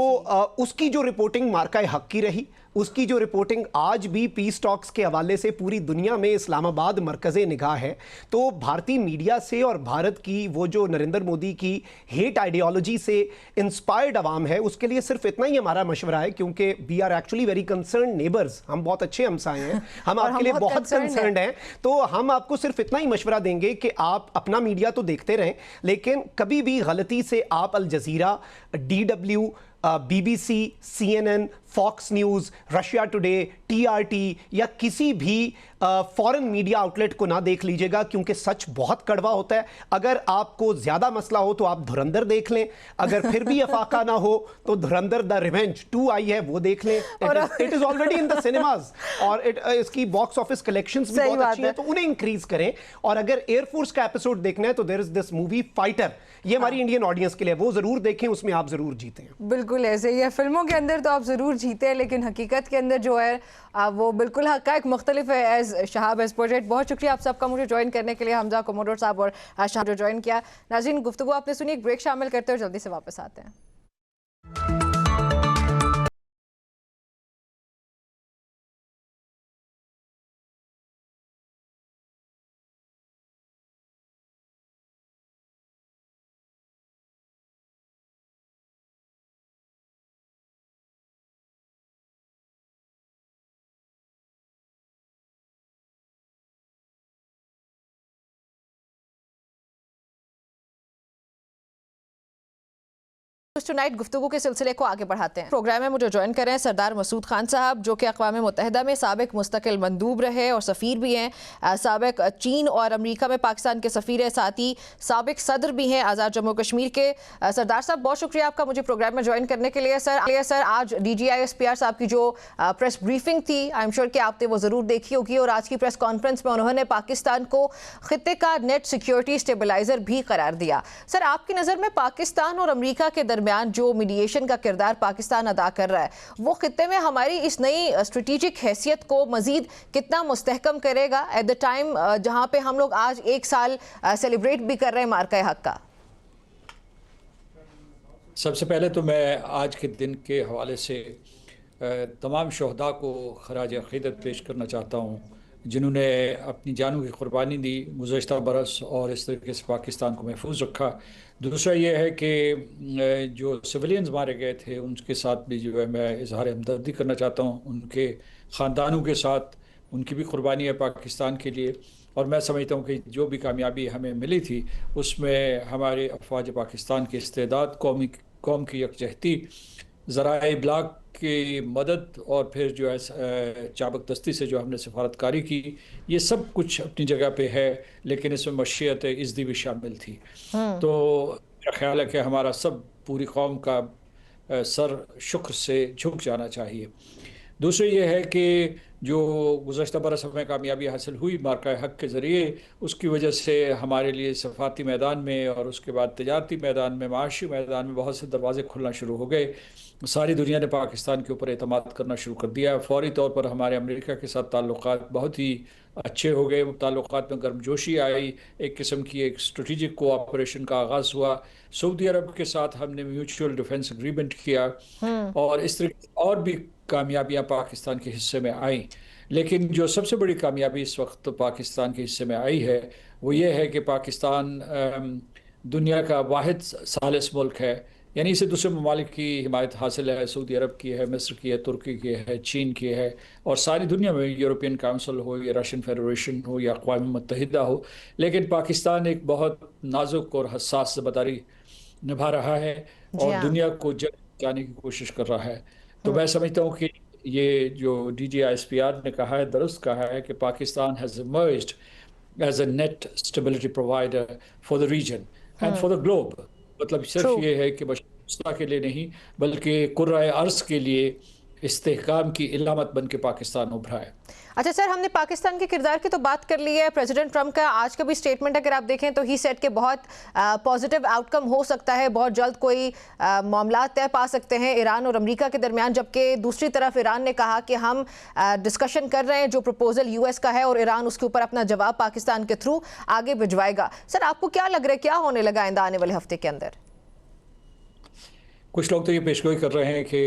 उसकी जो रिपोर्टिंग मार्का हक की रही, उसकी जो रिपोर्टिंग आज भी पीस टॉक्स के हवाले से पूरी दुनिया में इस्लामाबाद मरकज़े निगाह है। तो भारतीय मीडिया से और भारत की वो जो नरेंद्र मोदी की हेट आइडियोलॉजी से इंस्पायर्ड अवाम है, उसके लिए सिर्फ इतना ही हमारा मशवरा है, क्योंकि we are actually very concern neighbours, हम बहुत अच्छे हमसाए हैं, हम आपके लिए बहुत कंसर्न हैं। तो हम आपको सिर्फ इतना ही मशवरा देंगे कि आप अपना मीडिया तो देखते रहें, लेकिन कभी भी गलती से आप Al Jazeera, DW, BBC, CNN, Fox News, Russia Today, TRT या किसी भी फॉरेन मीडिया आउटलेट को ना देख लीजिएगा, क्योंकि सच बहुत कड़वा होता है। अगर आपको ज़्यादा मसला हो तो आप धुरंधर देख लें, अगर फिर भी अफाका ना हो तो धुरंधर द रिवेंज 2 आई है वो देख लें। It is already in the cinemas और इसकी बॉक्स ऑफिस कलेक्शंस भी बहुत अच्छी हैं, तो उन्हें इंक्रीज करें। और अगर एयरफोर्स का एपिसोड देखना है तो there is this movie Fighter, ये हमारी इंडियन ऑडियंस के लिए, वो ज़रूर देखें, उसमें आप ज़रूर जीते हैं।
बिल्कुल ऐसे ही है, फिल्मों के अंदर तो आप ज़रूर जीते हैं, लेकिन हकीकत के अंदर जो है वो बिल्कुल हक़ाइक़ मुख्तलिफ है। एज शहाब एज प्रोजेक्ट, बहुत शुक्रिया आप सबका मुझे ज्वाइन करने के लिए, हमजा कोमोडोर साहब और शहाब जो ज्वाइन किया। नाज़रीन, गुफ्तगू आपने सुनी, एक ब्रेक शामिल करते हुए जल्दी से वापस आते हैं। टुनाइट गुफ्तगू के सिलसिले को आगे बढ़ाते हैं। प्रोग्राम में मुझे ज्वाइन करें सरदार मसूद खान साहब, जो कि अक़वाम मुत्तहिदा में साबिक मुस्तकिल मंदूब रहे और सफ़ीर भी हैं, साबिक चीन और अमेरिका में पाकिस्तान के सफ़ीर हैं, साथ ही साबिक सदर भी हैं आज़ाद जम्मू कश्मीर के। सरदार साहब, बहुत शुक्रिया आपका मुझे प्रोग्राम में ज्वाइन करने के लिए। सर आज DGISPR साहब की जो प्रेस ब्रीफिंग थी, आई एम श्योर कि आपने वो ज़रूर देखी होगी, और आज की प्रेस कॉन्फ्रेंस में उन्होंने पाकिस्तान को खित्ते का नेट सिक्योरिटी स्टेबलाइज़र भी करार दिया। सर, आपकी नज़र में पाकिस्तान और अमेरिका के दरमियान जो मीडिएशन का किरदार पाकिस्तान अदा कर रहा है, वो खित्ते में हमारी इस नई स्ट्रेटेजिक हैसियत को मजीद कितना मुस्तहकम करेगा एट द टाइम जहां पे हम लोग आज 1 साल सेलिब्रेट भी कर रहे हैं मार्का हक का?
सबसे पहले तो मैं आज के दिन के हवाले से तमाम शहदा को खराज अक़ीदत पेश करना चाहता हूँ, जिन्होंने अपनी जानों की कुर्बानी दी गुज़श्ता बरस और इस तरीके से पाकिस्तान को महफूज रखा। दूसरा ये है कि जो सिविलियंस मारे गए थे उनके साथ भी जो है मैं इजहार हमदर्दी करना चाहता हूँ, उनके ख़ानदानों के साथ उनकी भी कुर्बानी है पाकिस्तान के लिए। और मैं समझता हूँ कि जो भी कामयाबी हमें मिली थी उसमें हमारे अफवाज पाकिस्तान के इस्तेदाद, कौम की यकजहती, ज़राए इब्लाग की मदद और फिर जो है चाबक दस्ती से जो हमने सफारतकारी की, ये सब कुछ अपनी जगह पे है, लेकिन इसमें मशीयत इज़्दी भी शामिल थी। तो मेरा ख्याल है कि हमारा सब पूरी कौम का सर शुक्र से झुक जाना चाहिए। दूसरी ये है कि जो गुज़श्ता बरस हमें कामयाबी हासिल हुई मार्का हक के ज़रिए, उसकी वजह से हमारे लिए सफ़ारती मैदान में और उसके बाद तिजारती मैदान में, माशी मैदान में बहुत से दरवाज़े खुलना शुरू हो गए। सारी दुनिया ने पाकिस्तान के ऊपर एतमाद करना शुरू कर दिया। फ़ौरी तौर पर हमारे अमेरिका के साथ ताल्लुक़ात बहुत ही अच्छे हो गए, ताल्लुक़ात में गर्मजोशी आई, एक किस्म की एक स्ट्रेटेजिक कोऑपरेशन का आगाज़ हुआ। सऊदी अरब के साथ हमने म्यूचुअल डिफेंस एग्रीमेंट किया और इस तरह और भी कामयाबियाँ पाकिस्तान के हिस्से में आईं। लेकिन जो सबसे बड़ी कामयाबी इस वक्त पाकिस्तान के हिस्से में आई है वो ये है कि पाकिस्तान दुनिया का वाहिद सालिस मुल्क है, यानी इसे दूसरे ममालिक की हिमायत हासिल है। सऊदी अरब की है, मिस्र की है, तुर्की की है, चीन की है, और सारी दुनिया में यूरोपियन काउंसिल हो या रशियन फेडरेशन हो या अक़वाम मुत्तहिदा हो। लेकिन पाकिस्तान एक बहुत नाजुक और हसास ज़िम्मेदारी निभा रहा है और दुनिया को जाने की कोशिश कर रहा है। तो मैं समझता हूँ कि ये जो DGISPR ने कहा है, दुरुस्त कहा है कि Pakistan has emerged as a net stability provider for the region and for the globe. मतलब सिर्फ ये है कि बस के लिए नहीं बल्कि कुर्राए अर्ज़ के लिए इस्तेहकाम की इलामत बन के पाकिस्तान उभरा है।
अच्छा सर, हमने पाकिस्तान के किरदार की तो बात कर ली है। प्रेसिडेंट ट्रंप का आज का भी स्टेटमेंट अगर आप देखें तो ही सेड के बहुत पॉजिटिव आउटकम हो सकता है, बहुत जल्द कोई मामला तय पा सकते हैं ईरान और अमेरिका के दरमियान, जबकि दूसरी तरफ ईरान ने कहा कि हम डिस्कशन कर रहे हैं, जो प्रपोजल US का है और ईरान उसके ऊपर अपना जवाब पाकिस्तान के थ्रू आगे भिजवाएगा। सर, आपको क्या लग रहा है, क्या होने लगा आइंदा आने वाले हफ्ते के अंदर?
कुछ लोग तो ये पेशगोई कर रहे हैं कि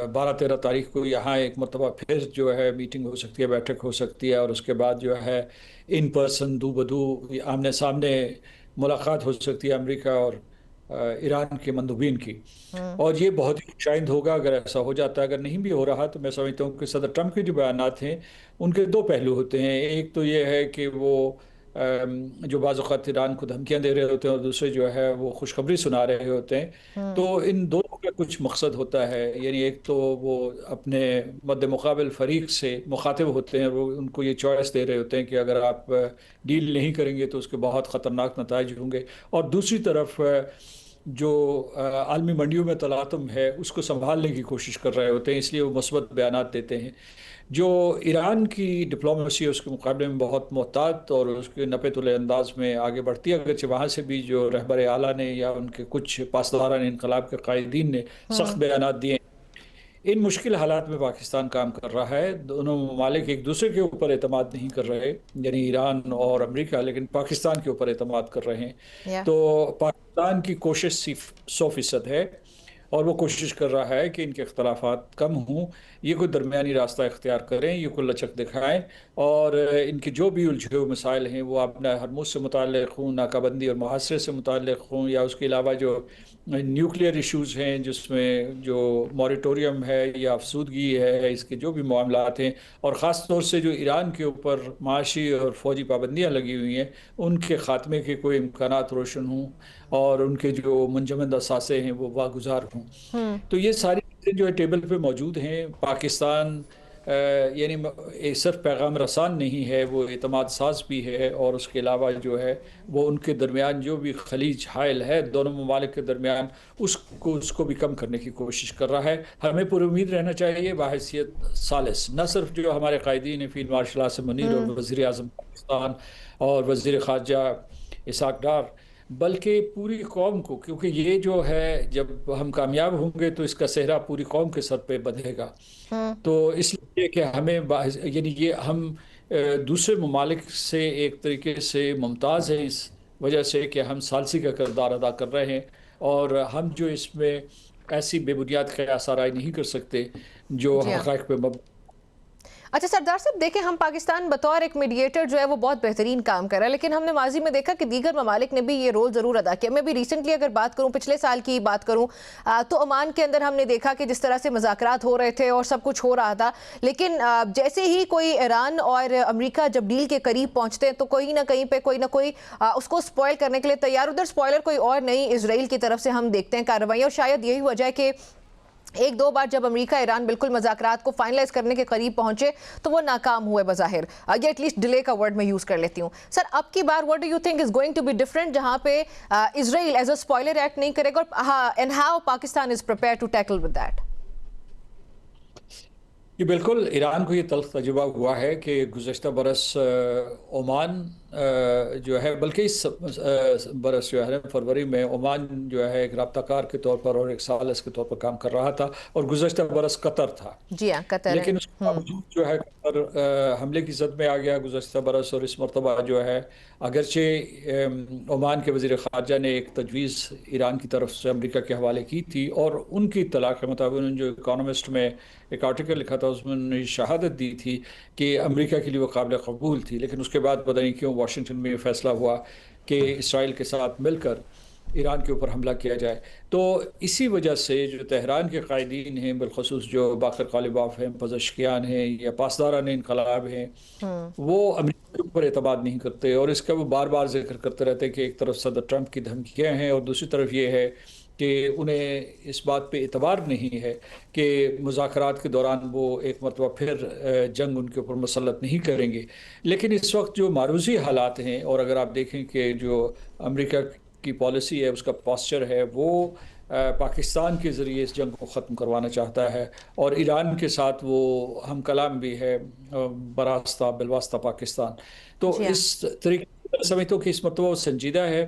12-13 तारीख को यहाँ एक मरतबा फिर जो है मीटिंग हो सकती है, बैठक हो सकती है, और उसके बाद जो है इन पर्सन दू बदू आमने सामने मुलाकात हो सकती है अमेरिका और ईरान के मंदूबीन की। और ये बहुत ही खुशाइंद होगा अगर ऐसा हो जाता है। अगर नहीं भी हो रहा तो मैं समझता हूँ कि सदर ट्रंप के जो बयानात हैं उनके दो पहलू होते हैं। एक तो ये है कि वो जो बाज़ औक़ात ईरान को धमकियाँ दे रहे होते हैं और दूसरे जो है वो खुशखबरी सुना रहे होते हैं। तो इन दोनों का कुछ मकसद होता है, यानी एक तो वो अपने मद्द मुकाबिल फ़रीक से मुखातिब होते हैं, वो उनको ये चॉइस दे रहे होते हैं कि अगर आप डील नहीं करेंगे तो उसके बहुत ख़तरनाक नताइज होंगे। और दूसरी तरफ जो आलमी मंडियों में तलातुम है उसको संभालने की कोशिश कर रहे होते हैं, इसलिए वो मुस्बत बयानात देते हैं। जो ईरान की डिप्लोमेसी है उसके मुकाबले में बहुत मोहतात और उसके नपे तुले अंदाज में आगे बढ़ती है, अगरचे वहाँ से भी जो रहबर आला ने या उनके कुछ पासदारान इनकलाब के कायदीन ने सख्त बयानात दिए। इन मुश्किल हालात में पाकिस्तान काम कर रहा है। दोनों ममालिक एक दूसरे के ऊपर एतमाद नहीं कर रहे, यानी ईरान और अमेरिका, लेकिन पाकिस्तान के ऊपर एतमाद कर रहे हैं। तो पाकिस्तान की कोशिश 100% है اور وہ کوشش کر رہا ہے کہ ان کے اختلافات کم ہوں، یہ کوئی درمیانی راستہ اختیار کریں، یہ کوئی لچک دکھائیں، اور ان کے جو بھی الجھے ہوئے مسائل ہیں وہ اپنا ہرمز سے متعلق ہوں، ناکہ بندی اور محاصرے سے متعلق ہوں، یا اس کے علاوہ جو نیوکلیئر ایشوز ہیں جس میں جو موریٹوریم ہے یا افسودگی ہے، اس کے جو بھی معاملات ہیں، اور خاص طور سے جو ایران کے اوپر معاشی اور فوجی پابندیاں لگی ہوئی ہیں، ان کے خاتمے کے کوئی امکانات روشن ہوں اور ان کے جو منجمد اثاثے ہیں وہ واگزار ہوں۔ تو یہ ساری چیزیں جو ہے ٹیبل پہ موجود ہیں۔ پاکستان یعنی صرف پیغام رسان نہیں ہے، وہ اعتماد ساز بھی ہے، اور اس کے علاوہ جو ہے وہ ان کے درمیان جو بھی خلیج حائل ہے دونوں ممالک کے درمیان، اس کو بھی کم کرنے کی کوشش کر رہا ہے۔ ہمیں پوری امید رہنا چاہیے بحیثیت ثالث، نہ صرف جو ہمارے قائدین فیلڈ مارشل عاصم منیر اور وزیر اعظم پاکستان اور وزیر خارجہ اسحاق ڈار، بلکہ پوری قوم کو، کیونکہ یہ جو ہے جب ہم کامیاب ہوں گے تو اس کا صحرا پوری قوم کے سر پہ بدھے گا۔ تو اس لیے کہ ہمیں یعنی یہ ہم دوسرے ممالک سے ایک طریقے سے ممتاز ہیں اس وجہ سے کہ ہم ثالثی کا کردار ادا کر رہے ہیں، اور ہم جو اس میں ایسی بے بنیاد قیاس آرائی نہیں کر سکتے جو حقائق پہ مبنی۔
اچھا سردار صاحب دیکھیں، ہم پاکستان بطور ایک میڈیٹر جو ہے وہ بہت بہترین کام کر رہا ہے، لیکن ہم نے ماضی میں دیکھا کہ دیگر ممالک نے بھی یہ رول ضرور ادا کیا۔ میں بھی ریسنٹلی اگر بات کروں، پچھلے سال کی بات کروں تو عمان کے اندر ہم نے دیکھا کہ جس طرح سے مذاکرات ہو رہے تھے اور سب کچھ ہو رہا تھا، لیکن جیسے ہی کوئی ایران اور امریکہ جب ڈیل کے قریب پہنچتے ہیں تو کوئی نہ کہیں پہ کوئی نہ کوئی اس کو سپوائل کرنے کے لیے تیار، ادھر سپوائلر کوئی اور نہیں، اسرائیل کی طرف سے ہم دیکھتے ہیں کارروائیاں، اور شاید یہی وجہ ہے کہ ایک دو بار جب امریکہ ایران بالکل مذاکرات کو فائنلائز کرنے کے قریب پہنچے تو وہ ناکام ہوئے بظاہر، یا ایٹ لیسٹ ڈیلے کا ورڈ میں یوز کر لیتی ہوں۔ سر اب کی بار what do you think is going to be different جہاں پہ اسرائیل ایز اے اسپوائلر ایکٹ نہیں کرے گا، and how Pakistan is prepared to tackle with that؟
یہ بالکل ایران کو یہ تلخ تجربہ ہوا ہے کہ گزشتہ برس عمان جو ہے، بلکہ اس برس جو ہے فروری میں عمان جو ہے ایک رابطہ کار کے طور پر اور ایک ثالث کے طور پر کام کر رہا تھا، اور گزشتہ برس قطر تھا۔
جی ہاں، قطر،
لیکن اس کے باوجود جو ہے قطر حملے کی زد میں آ گیا گزشتہ برس، اور اس مرتبہ جو ہے اگرچہ عمان کے وزیر خارجہ نے ایک تجویز ایران کی طرف سے امریکہ کے حوالے کی تھی، اور ان کی اطلاع کے مطابق انہوں نے جو اکانومسٹ میں ایک آرٹیکل لکھا تھا اس میں انہوں نے شہادت دی تھی کہ امریکہ کے لیے وہ قابل قبول تھی، لیکن اس کے بعد پتہ نہیں کیوں واشنگٹن میں یہ فیصلہ ہوا کہ اسرائیل کے ساتھ مل کر ایران کے اوپر حملہ کیا جائے۔ تو اسی وجہ سے جو تہران کے قائدین ہیں، بالخصوص جو باقر غالباف ہیں، پزشکیان ہیں، یا پاسداران انقلاب ہیں، وہ امریکہ کے اوپر اعتماد نہیں کرتے، اور اس کا وہ بار بار ذکر کرتے رہتے ہیں کہ ایک طرف صدر ٹرمپ کی دھمکیاں ہیں اور دوسری طرف یہ ہے کہ انہیں اس بات پہ اعتبار نہیں ہے کہ مذاکرات کے دوران وہ ایک مرتبہ پھر جنگ ان کے اوپر مسلط نہیں کریں گے۔ لیکن اس وقت جو معروضی حالات ہیں، اور اگر آپ دیکھیں کہ جو امریکہ کی پالیسی ہے، اس کا پاسچر ہے، وہ پاکستان کے ذریعے اس جنگ کو ختم کروانا چاہتا ہے، اور ایران کے ساتھ وہ ہم کلام بھی ہے براستہ بالواسطہ پاکستان۔ تو اس طریقے سے سمجھتا ہوں کہ اس مرتبہ وہ سنجیدہ ہے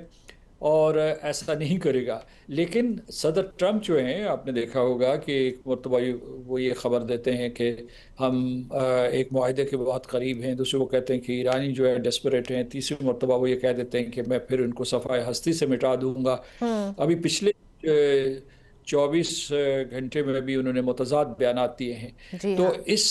اور ایسا نہیں کرے گا۔ لیکن صدر ٹرمپ جو ہیں، آپ نے دیکھا ہوگا کہ ایک مرتبہ وہ یہ خبر دیتے ہیں کہ ہم ایک معاہدے کے بہت قریب ہیں، دوسرے وہ کہتے ہیں کہ ایرانی جو ہے ڈیسپریٹ ہیں، تیسری مرتبہ وہ یہ کہہ دیتے ہیں کہ میں پھر ان کو صفحہ ہستی سے مٹا دوں گا۔ ابھی پچھلے 24 گھنٹے میں بھی انہوں نے متضاد بیانات دیے ہیں۔ تو اس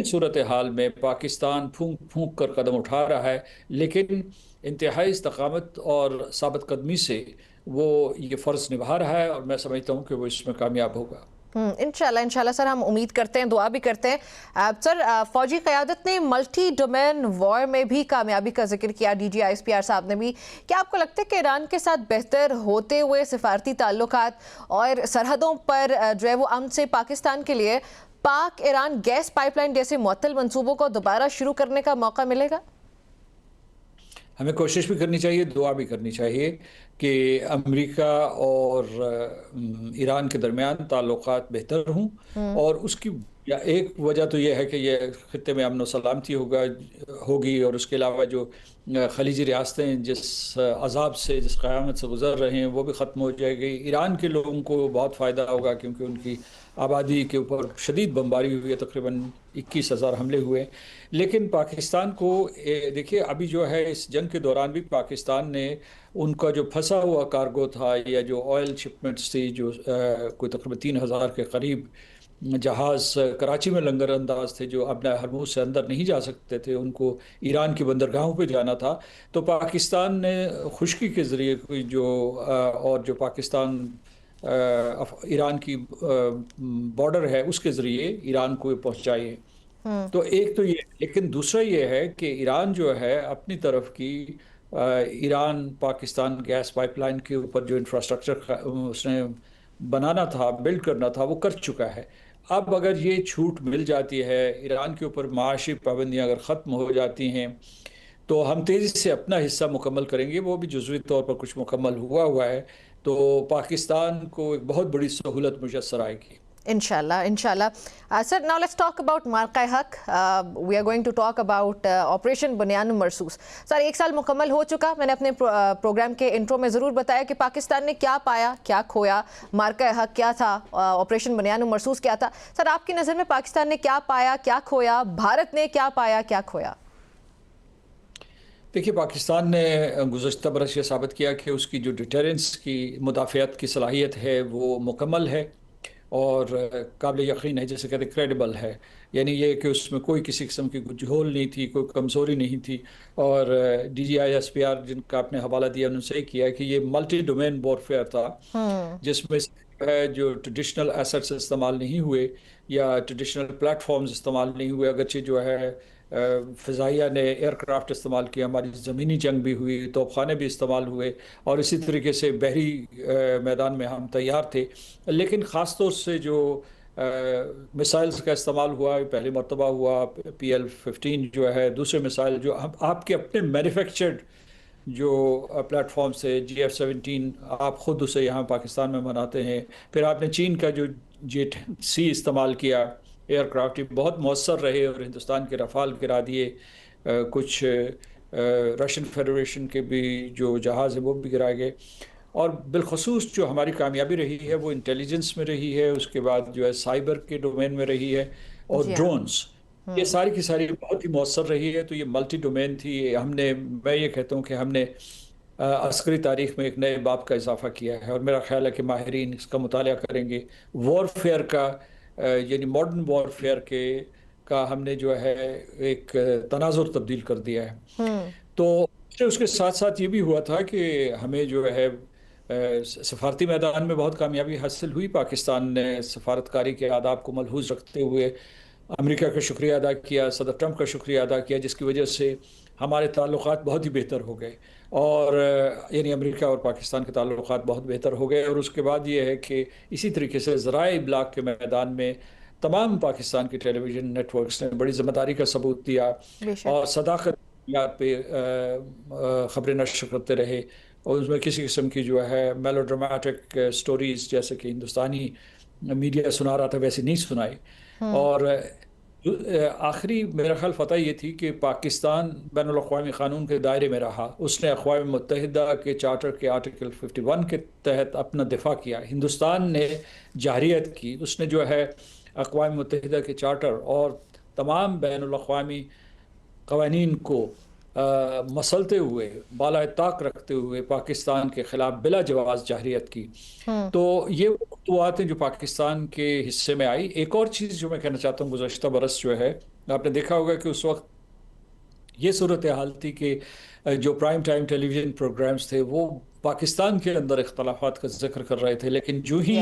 صورتحال میں پاکستان پھونک پھونک کر قدم اٹھا رہا ہے، لیکن انتہائی استقامت اور ثابت قدمی سے وہ یہ فرض نبھا رہا ہے، اور میں سمجھتا ہوں کہ وہ اس میں کامیاب ہوگا۔
انشاءاللہ سر، ہم امید کرتے ہیں، دعا بھی کرتے ہیں۔ سر، فوجی قیادت نے ملٹی ڈومین وار میں بھی کامیابی کا ذکر کیا، ڈی جی آئی ISPR صاحب نے بھی۔ کیا آپ کو لگتا ہے کہ ایران کے ساتھ بہتر ہوتے ہوئے سفارتی تعلقات اور سرحدوں پر جو ہے وہ امن سے پاکستان کے لیے پاک ایران گیس پائپ لائن جیسے معطل منصوبوں کو دوبارہ شروع کرنے کا موقع ملے گا؟
ہمیں کوشش بھی کرنی چاہیے، دعا بھی کرنی چاہیے کہ امریکہ اور ایران کے درمیان تعلقات بہتر ہوں، اور اس کی ایک وجہ تو یہ ہے کہ یہ خطے میں امن و سلامتی ہوگی، اور اس کے علاوہ جو خلیجی ریاستیں جس عذاب سے، جس قیامت سے گزر رہے ہیں، وہ بھی ختم ہو جائے گی۔ ایران کے لوگوں کو بہت فائدہ ہوگا کیونکہ ان کی आबादी के ऊपर शदीद बमबारी हुई है, तकरीबन 21,000 हमले हुए। लेकिन पाकिस्तान को देखिए अभी जो है इस जंग के दौरान भी पाकिस्तान ने उनका जो फंसा हुआ कार्गो था या जो ऑयल शिपमेंट्स थी जो कोई तकरीबन 3,000 के करीब जहाज़ कराची में लंगर अंदाज थे जो अपना हरमूज से अंदर नहीं जा सकते थे, उनको ईरान की बंदरगाहों पे जाना था, तो पाकिस्तान ने खुश्की के ज़रिए कोई जो और जो पाकिस्तान ईरान की बॉर्डर है उसके ज़रिए ईरान को पहुंचाई है। तो एक तो ये, लेकिन दूसरा ये है कि ईरान जो है अपनी तरफ की ईरान पाकिस्तान गैस पाइपलाइन के ऊपर जो इंफ्रास्ट्रक्चर उसने बनाना था, बिल्ड करना था, वो कर चुका है। अब अगर ये छूट मिल जाती है, ईरान के ऊपर माशी पाबंदियाँ अगर ख़त्म हो जाती हैं, तो हम तेज़ी से अपना हिस्सा मुकम्मल करेंगे, वो भी जुज़वी तौर पर कुछ मुकम्मल हुआ है, तो पाकिस्तान को एक बहुत बड़ी सहूलत मुयस्सर आएगी
Inshallah, inshallah. Sir, now let's talk about Marka-e-Haq. We are going to talk about Operation Bunyan Marsoos. Sir, 1 साल मुकम्मल हो चुका। मैंने अपने प्रोग्राम के इंट्रो में ज़रूर बताया कि पाकिस्तान ने क्या पाया, क्या खोया, मार्का-ए-हक क्या था, ऑपरेशन बुनियान मरसूस क्या था। सर, आपकी नज़र में पाकिस्तान ने क्या पाया, क्या खोया, भारत ने क्या पाया, क्या खोया?
देखिए, पाकिस्तान ने गुज़श्ता बरस ये साबित किया कि उसकी जो डिटेरेंस की मुदाफ़ियत की सलाहियत है वो मुकम्मल है और काबिल यकीन है, जैसे कहते क्रेडिबल है। यानी ये कि उसमें कोई किसी किस्म की कुछ होल नहीं थी, कोई कमज़ोरी नहीं थी। और DGI SPR जिनका आपने हवाला दिया उन्होंने सही किया है कि ये मल्टी डोमेन वॉरफेयर था, जिसमें जो ट्रेडिशनल एसेट्स इस्तेमाल नहीं हुए या ट्रेडिशनल प्लेटफॉर्म्स इस्तेमाल नहीं हुए, अगरचे जो है फ़िज़ाइया ने एयरक्राफ्ट इस्तेमाल किया, हमारी ज़मीनी जंग भी हुई, तोपखाने भी इस्तेमाल हुए और इसी तरीके से बहरी मैदान में हम तैयार थे। लेकिन ख़ास तौर से जो मिसाइल्स का इस्तेमाल हुआ, पहली मरतबा हुआ PL-15 जो है, दूसरे मिसाइल जो आपके अपने मैन्युफैक्चर्ड जो प्लेटफॉर्म से GF-17 आप ख़ुद उसे यहाँ पाकिस्तान में बनाते हैं। फिर आपने चीन का जो J-10C इस्तेमाल किया, एयरक्राफ्ट बहुत मौसर रहे और हिंदुस्तान के रफ़ाल गिरा दिए, कुछ रशियन फेडरेशन के भी जो जहाज़ है वो भी गिराए गए। और बिलखसूस जो हमारी कामयाबी रही है वो इंटेलिजेंस में रही है, उसके बाद जो है साइबर के डोमेन में रही है और ड्रोन्स, ये सारी की सारी बहुत ही मौसर रही है। तो ये मल्टी डोमेन थी। मैं ये कहता हूँ कि हमने अस्करी तारीख़ में एक नए बाब का इजाफ़ा किया है और मेरा ख़्याल है कि माहिरीन इसका मुताला करेंगे। वॉरफेयर का यानी मॉडर्न वॉरफेयर का हमने जो है एक तनाजुर तब्दील कर दिया है। तो उसके साथ साथ ये भी हुआ था कि हमें जो है सफारती मैदान में बहुत कामयाबी हासिल हुई। पाकिस्तान ने सफारतकारी के आदाब को मलहूज़ रखते हुए अमेरिका का शुक्रिया अदा किया, सदर ट्रंप का शुक्रिया अदा किया, जिसकी वजह से हमारे ताल्लुकात बहुत ही बेहतर हो गए और यानी अमेरिका और पाकिस्तान के ताल्लुकात बहुत बेहतर हो गए। और उसके बाद ये है कि इसी तरीके से ज़राए इब्लाग के मैदान में तमाम पाकिस्तान के टेलीविज़न नेटवर्क्स ने बड़ी ज़िम्मेदारी का सबूत दिया और सदाकत पे ख़बरें नशर करते रहे और उसमें किसी किस्म की जो है मेलोड्रामेटिक स्टोरीज़ जैसे कि हिंदुस्तानी मीडिया सुना रहा था वैसे नहीं सुनाई। और आखिरी मेरा ख्याल फतह ये थी कि पाकिस्तान बैनुल-अक़वामी क़ानून के दायरे में रहा। उसने अक़वाम मुत्तहिदा के चार्टर के आर्टिकल 51 के तहत अपना दिफा किया। हिंदुस्तान ने जाहरियत की, उसने जो है अक़वाम मुत्तहिदा के चार्टर और तमाम बैनुल-अक़वामी क़वानीन को मसलते हुए, बाला ताक रखते हुए पाकिस्तान के ख़िलाफ़ बिला जवाज़ जाहरियत की। तो ये ख़ुतवात हैं जो पाकिस्तान के हिस्से में आई। एक और चीज़ जो मैं कहना चाहता हूँ, गुज़श्ता बरस जो है आपने देखा होगा कि उस वक्त ये सूरत हाल थी कि जो प्राइम टाइम टेलीविज़न प्रोग्राम्स थे वो पाकिस्तान के अंदर इख्तलाफात का जिक्र कर रहे थे, लेकिन जो ही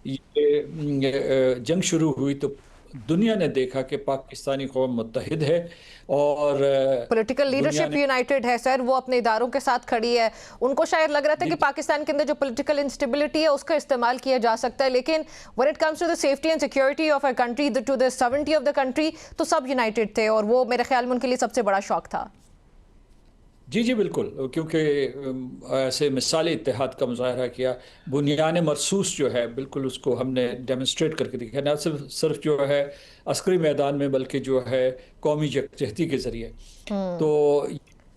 ये जंग शुरू हुई तो दुनिया ने देखा कि पाकिस्तानी कौम मुत्तहिद है और
पॉलिटिकल लीडरशिप यूनाइटेड है सर, वो अपने इदारों के साथ खड़ी है। उनको शायद लग रहा था कि पाकिस्तान के अंदर जो पॉलिटिकल इंस्टेबिलिटी है उसका इस्तेमाल किया जा सकता है, लेकिन when it comes to the safety and security of a country, to the sovereignty of the country, तो सब यूनाइटेड थे और वो मेरे ख्याल में उनके लिए सबसे बड़ा शौक था।
जी बिल्कुल, क्योंकि ऐसे मिसाली इत्तेहाद का मुज़ाहरा किया। बुनियान मरसूस जो है बिल्कुल उसको हमने डेमोन्स्ट्रेट करके दिखाया, न सिर्फ जो है अस्करी मैदान में बल्कि जो है कौमी यकजहती के ज़रिए। तो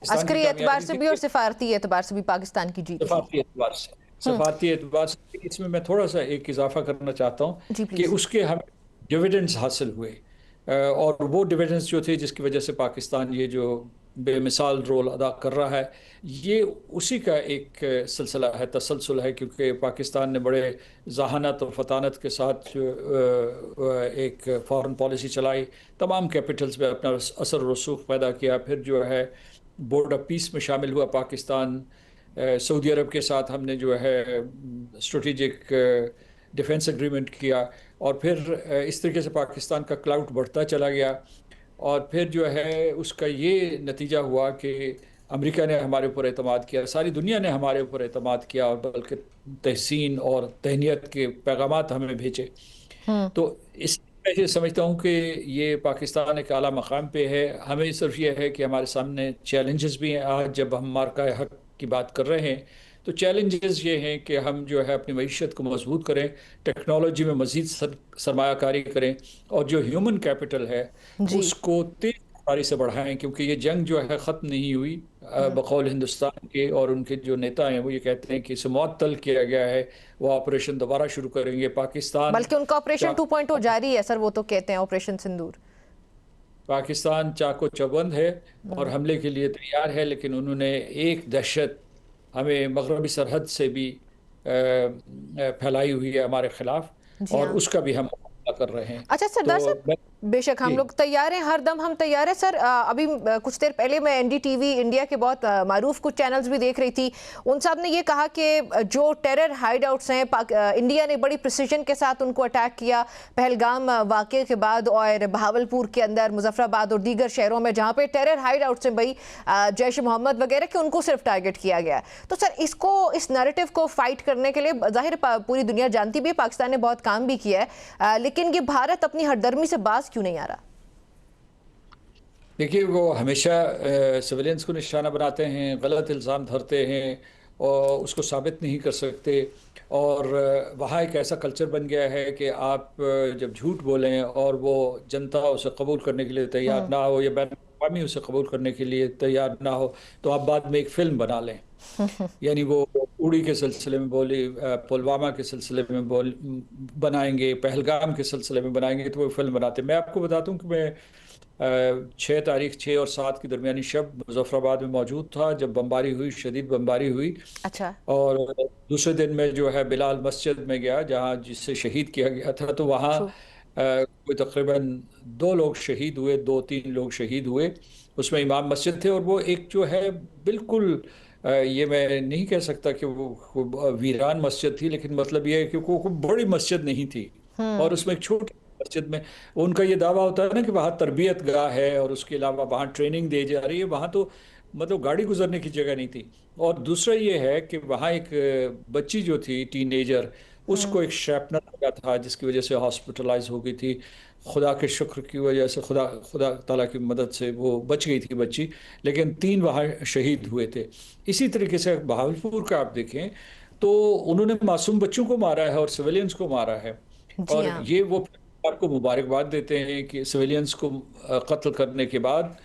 अस्करी एतबार से भी और सिफारती एतबार से भी पाकिस्तान की जीत,
सफारती एतबार से। इसमें मैं थोड़ा सा एक इजाफा करना चाहता हूँ
जी,
कि
प्लीज।
उसके हमें डिविडेंड्स हासिल हुए, और वो डिविडेंड्स जो थे जिसकी वजह से पाकिस्तान ये जो बेमिसाल रोल अदा कर रहा है, ये उसी का एक सिलसिला है, तसलसल है, क्योंकि पाकिस्तान ने बड़े जहानत और फतानत के साथ एक फॉरेन पॉलिसी चलाई, तमाम कैपिटल्स में अपना असर रसूख पैदा किया। फिर जो है बोर्ड ऑफ पीस में शामिल हुआ पाकिस्तान, सऊदी अरब के साथ हमने जो है स्ट्रेटेजिक डिफेंस एग्रीमेंट किया, और फिर इस तरीके से पाकिस्तान का क्लाउट बढ़ता चला गया। और फिर जो है उसका ये नतीजा हुआ कि अमेरिका ने हमारे ऊपर एतमाद किया, सारी दुनिया ने हमारे ऊपर एतमाद किया, और बल्कि तहसीन और तहनीत के पैगामात हमें भेजे। तो इस मैं ये समझता हूँ कि ये पाकिस्तान एक आला मकाम पे है। हमें सिर्फ ये है कि हमारे सामने चैलेंजेस भी हैं। आज जब हम मार्का हक की बात कर रहे हैं तो चैलेंजेस ये हैं कि हम जो है अपनी मईशत को मजबूत करें, टेक्नोलॉजी में मज़ीद सरमायाकारी करें, और जो ह्यूमन कैपिटल है
जी।
उसको तेज रफ्तारी से बढ़ाएं, क्योंकि ये जंग जो है ख़त्म नहीं हुई। बकौल हिंदुस्तान के और उनके जो नेता हैं वो ये कहते हैं कि इसे मुअत्तल किया गया है, वो ऑपरेशन दोबारा शुरू करेंगे। पाकिस्तान
बल्कि उनका ऑपरेशन 2.0 जारी है सर, वो तो कहते हैं ऑपरेशन सिंदूर।
पाकिस्तान चाको चौबंद है और हमले के लिए तैयार है, लेकिन उन्होंने एक दहशत हमें मगरबी सरहद से भी फैलाई हुई है हमारे खिलाफ,
जी
और
हाँ।
उसका भी हम मुकाबला कर रहे हैं।
अच्छा सरदार
तो
साहब, बेशक हम
जी।
लोग तैयार हैं, हर दम हम तैयार हैं सर। अभी कुछ देर पहले मैं एनडीटीवी इंडिया के बहुत मारूफ कुछ चैनल्स भी देख रही थी। उन साहब ने ये कहा कि जो टेरर हाइड आउट्स हैं, इंडिया ने बड़ी प्रिसीजन के साथ उनको अटैक किया पहलगाम वाक़े के बाद, और बहावलपुर के अंदर, मुजफ्फराबाद और दीगर शहरों में जहाँ पे टेरर हाइड आउट्स हैं भाई जैश मोहम्मद वगैरह के, उनको सिर्फ टारगेट किया गया है। तो सर इसको, इस नैरेटिव को फाइट करने के लिए जाहिर पूरी दुनिया जानती भी है, पाकिस्तान ने बहुत काम भी किया है, लेकिन ये भारत अपनी हरदर्मी से बाज क्यों नहीं आ रहा?
देखिए, वो हमेशा सिविलियंस को निशाना बनाते हैं, गलत इल्ज़ाम धरते हैं और उसको साबित नहीं कर सकते। और वहाँ एक ऐसा कल्चर बन गया है कि आप जब झूठ बोलें और वो जनता उसे कबूल करने के लिए तैयार ना हो, या बैन अवी उसे कबूल करने के लिए तैयार ना हो, तो आप बाद में एक फ़िल्म बना लें। यानी वो उड़ी के सिलसिले में बोली, पुलवामा के सिलसिले में बनाएंगे, पहलगाम के सिलसिले में बनाएंगे, तो वो फिल्म बनाते। मैं आपको बताता हूँ कि मैं 6 और 7 की दरमियानी शब मुजफ्फराबाद में मौजूद था जब बमबारी हुई, शदीद बमबारी हुई।
अच्छा।
और दूसरे दिन में जो है बिलाल मस्जिद में गया जहाँ जिससे शहीद किया गया था, तो वहाँ कोई तकरीबन 2 लोग शहीद हुए, 2-3 लोग शहीद हुए। उसमें इमाम मस्जिद थे, और वो एक जो है बिल्कुल ये मैं नहीं कह सकता कि वो वीरान मस्जिद थी, लेकिन मतलब ये है कि वो बड़ी मस्जिद नहीं थी, और उसमें एक छोटी मस्जिद में उनका ये दावा होता है ना कि वहाँ तरबियत गाह है और उसके अलावा वहाँ ट्रेनिंग दी जा रही है, वहाँ तो मतलब गाड़ी गुजरने की जगह नहीं थी। और दूसरा ये है कि वहाँ एक बच्ची जो थी टीनेजर, उसको एक शैपनर लगा था जिसकी वजह से हॉस्पिटलाइज हो गई थी। खुदा के शुक्र की वजह से, खुदा ताला की मदद से वो बच गई थी बच्ची, लेकिन 3 वहाँ शहीद हुए थे। इसी तरीके से बहावलपुर का आप देखें तो उन्होंने मासूम बच्चों को मारा है और सिविलियंस को मारा है, और ये वो को मुबारकबाद देते हैं कि सिविलियंस को कत्ल करने के बाद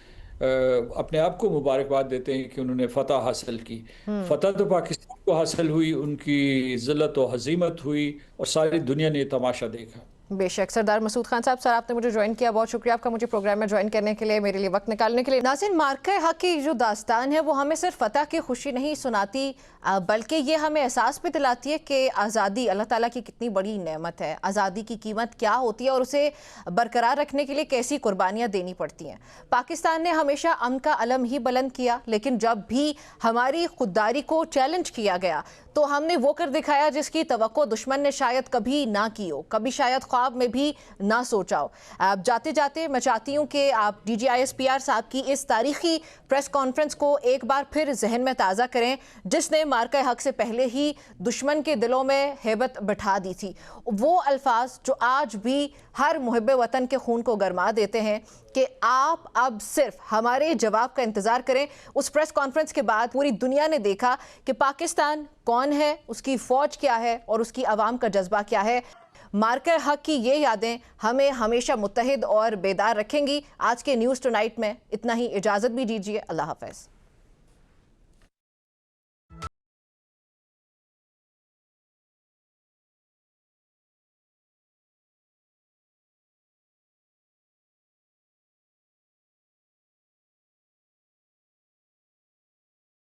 अपने आप को मुबारकबाद देते हैं कि उन्होंने फतह हासिल की। फतह तो पाकिस्तान को हासिल हुई, उनकी ज़िल्लत और हज़ीमत हुई, और सारी दुनिया ने तमाशा देखा।
बेशक। सरदार मसूद खान साहब, सर आपने मुझे ज्वाइन किया, बहुत शुक्रिया आपका मुझे प्रोग्राम में ज्वाइन करने के लिए, मेरे लिए वक्त निकालने के लिए। नाज़रीन, मार्का हक की जो दास्तान है वो हमें सिर्फ फतह की खुशी नहीं सुनाती, बल्कि ये हमें एहसास भी दिलाती है कि आज़ादी अल्लाह ताला की कितनी बड़ी नेमत है, आज़ादी की कीमत क्या होती है और उसे बरकरार रखने के लिए कैसी कुर्बानियाँ देनी पड़ती हैं। पाकिस्तान ने हमेशा अमन का अलम ही बुलंद किया, लेकिन जब भी हमारी खुददारी को चैलेंज किया गया तो हमने वो कर दिखाया जिसकी तवक्को दुश्मन ने शायद कभी ना की हो, कभी शायद ख्वाब में भी ना सोचा हो। अब जाते जाते मैं चाहती हूँ कि आप DGISPR साहब की इस तारीखी प्रेस कॉन्फ्रेंस को एक बार फिर जहन में ताज़ा करें, जिसने मार्का हक से पहले ही दुश्मन के दिलों में हैबत बिठा दी थी। वो अल्फाज जो आज भी हर मुहिब्बे वतन के खून को गरमा देते हैं कि आप अब सिर्फ हमारे जवाब का इंतज़ार करें। उस प्रेस कॉन्फ्रेंस के बाद पूरी दुनिया ने देखा कि पाकिस्तान कौन है, उसकी फ़ौज क्या है और उसकी आवाम का जज्बा क्या है। मार्का हक की ये यादें हमें हमेशा मुत्तहिद और बेदार रखेंगी। आज के न्यूज़ टुनाइट में इतना ही, इजाज़त भी दीजिए। अल्लाह हाफ़िज़।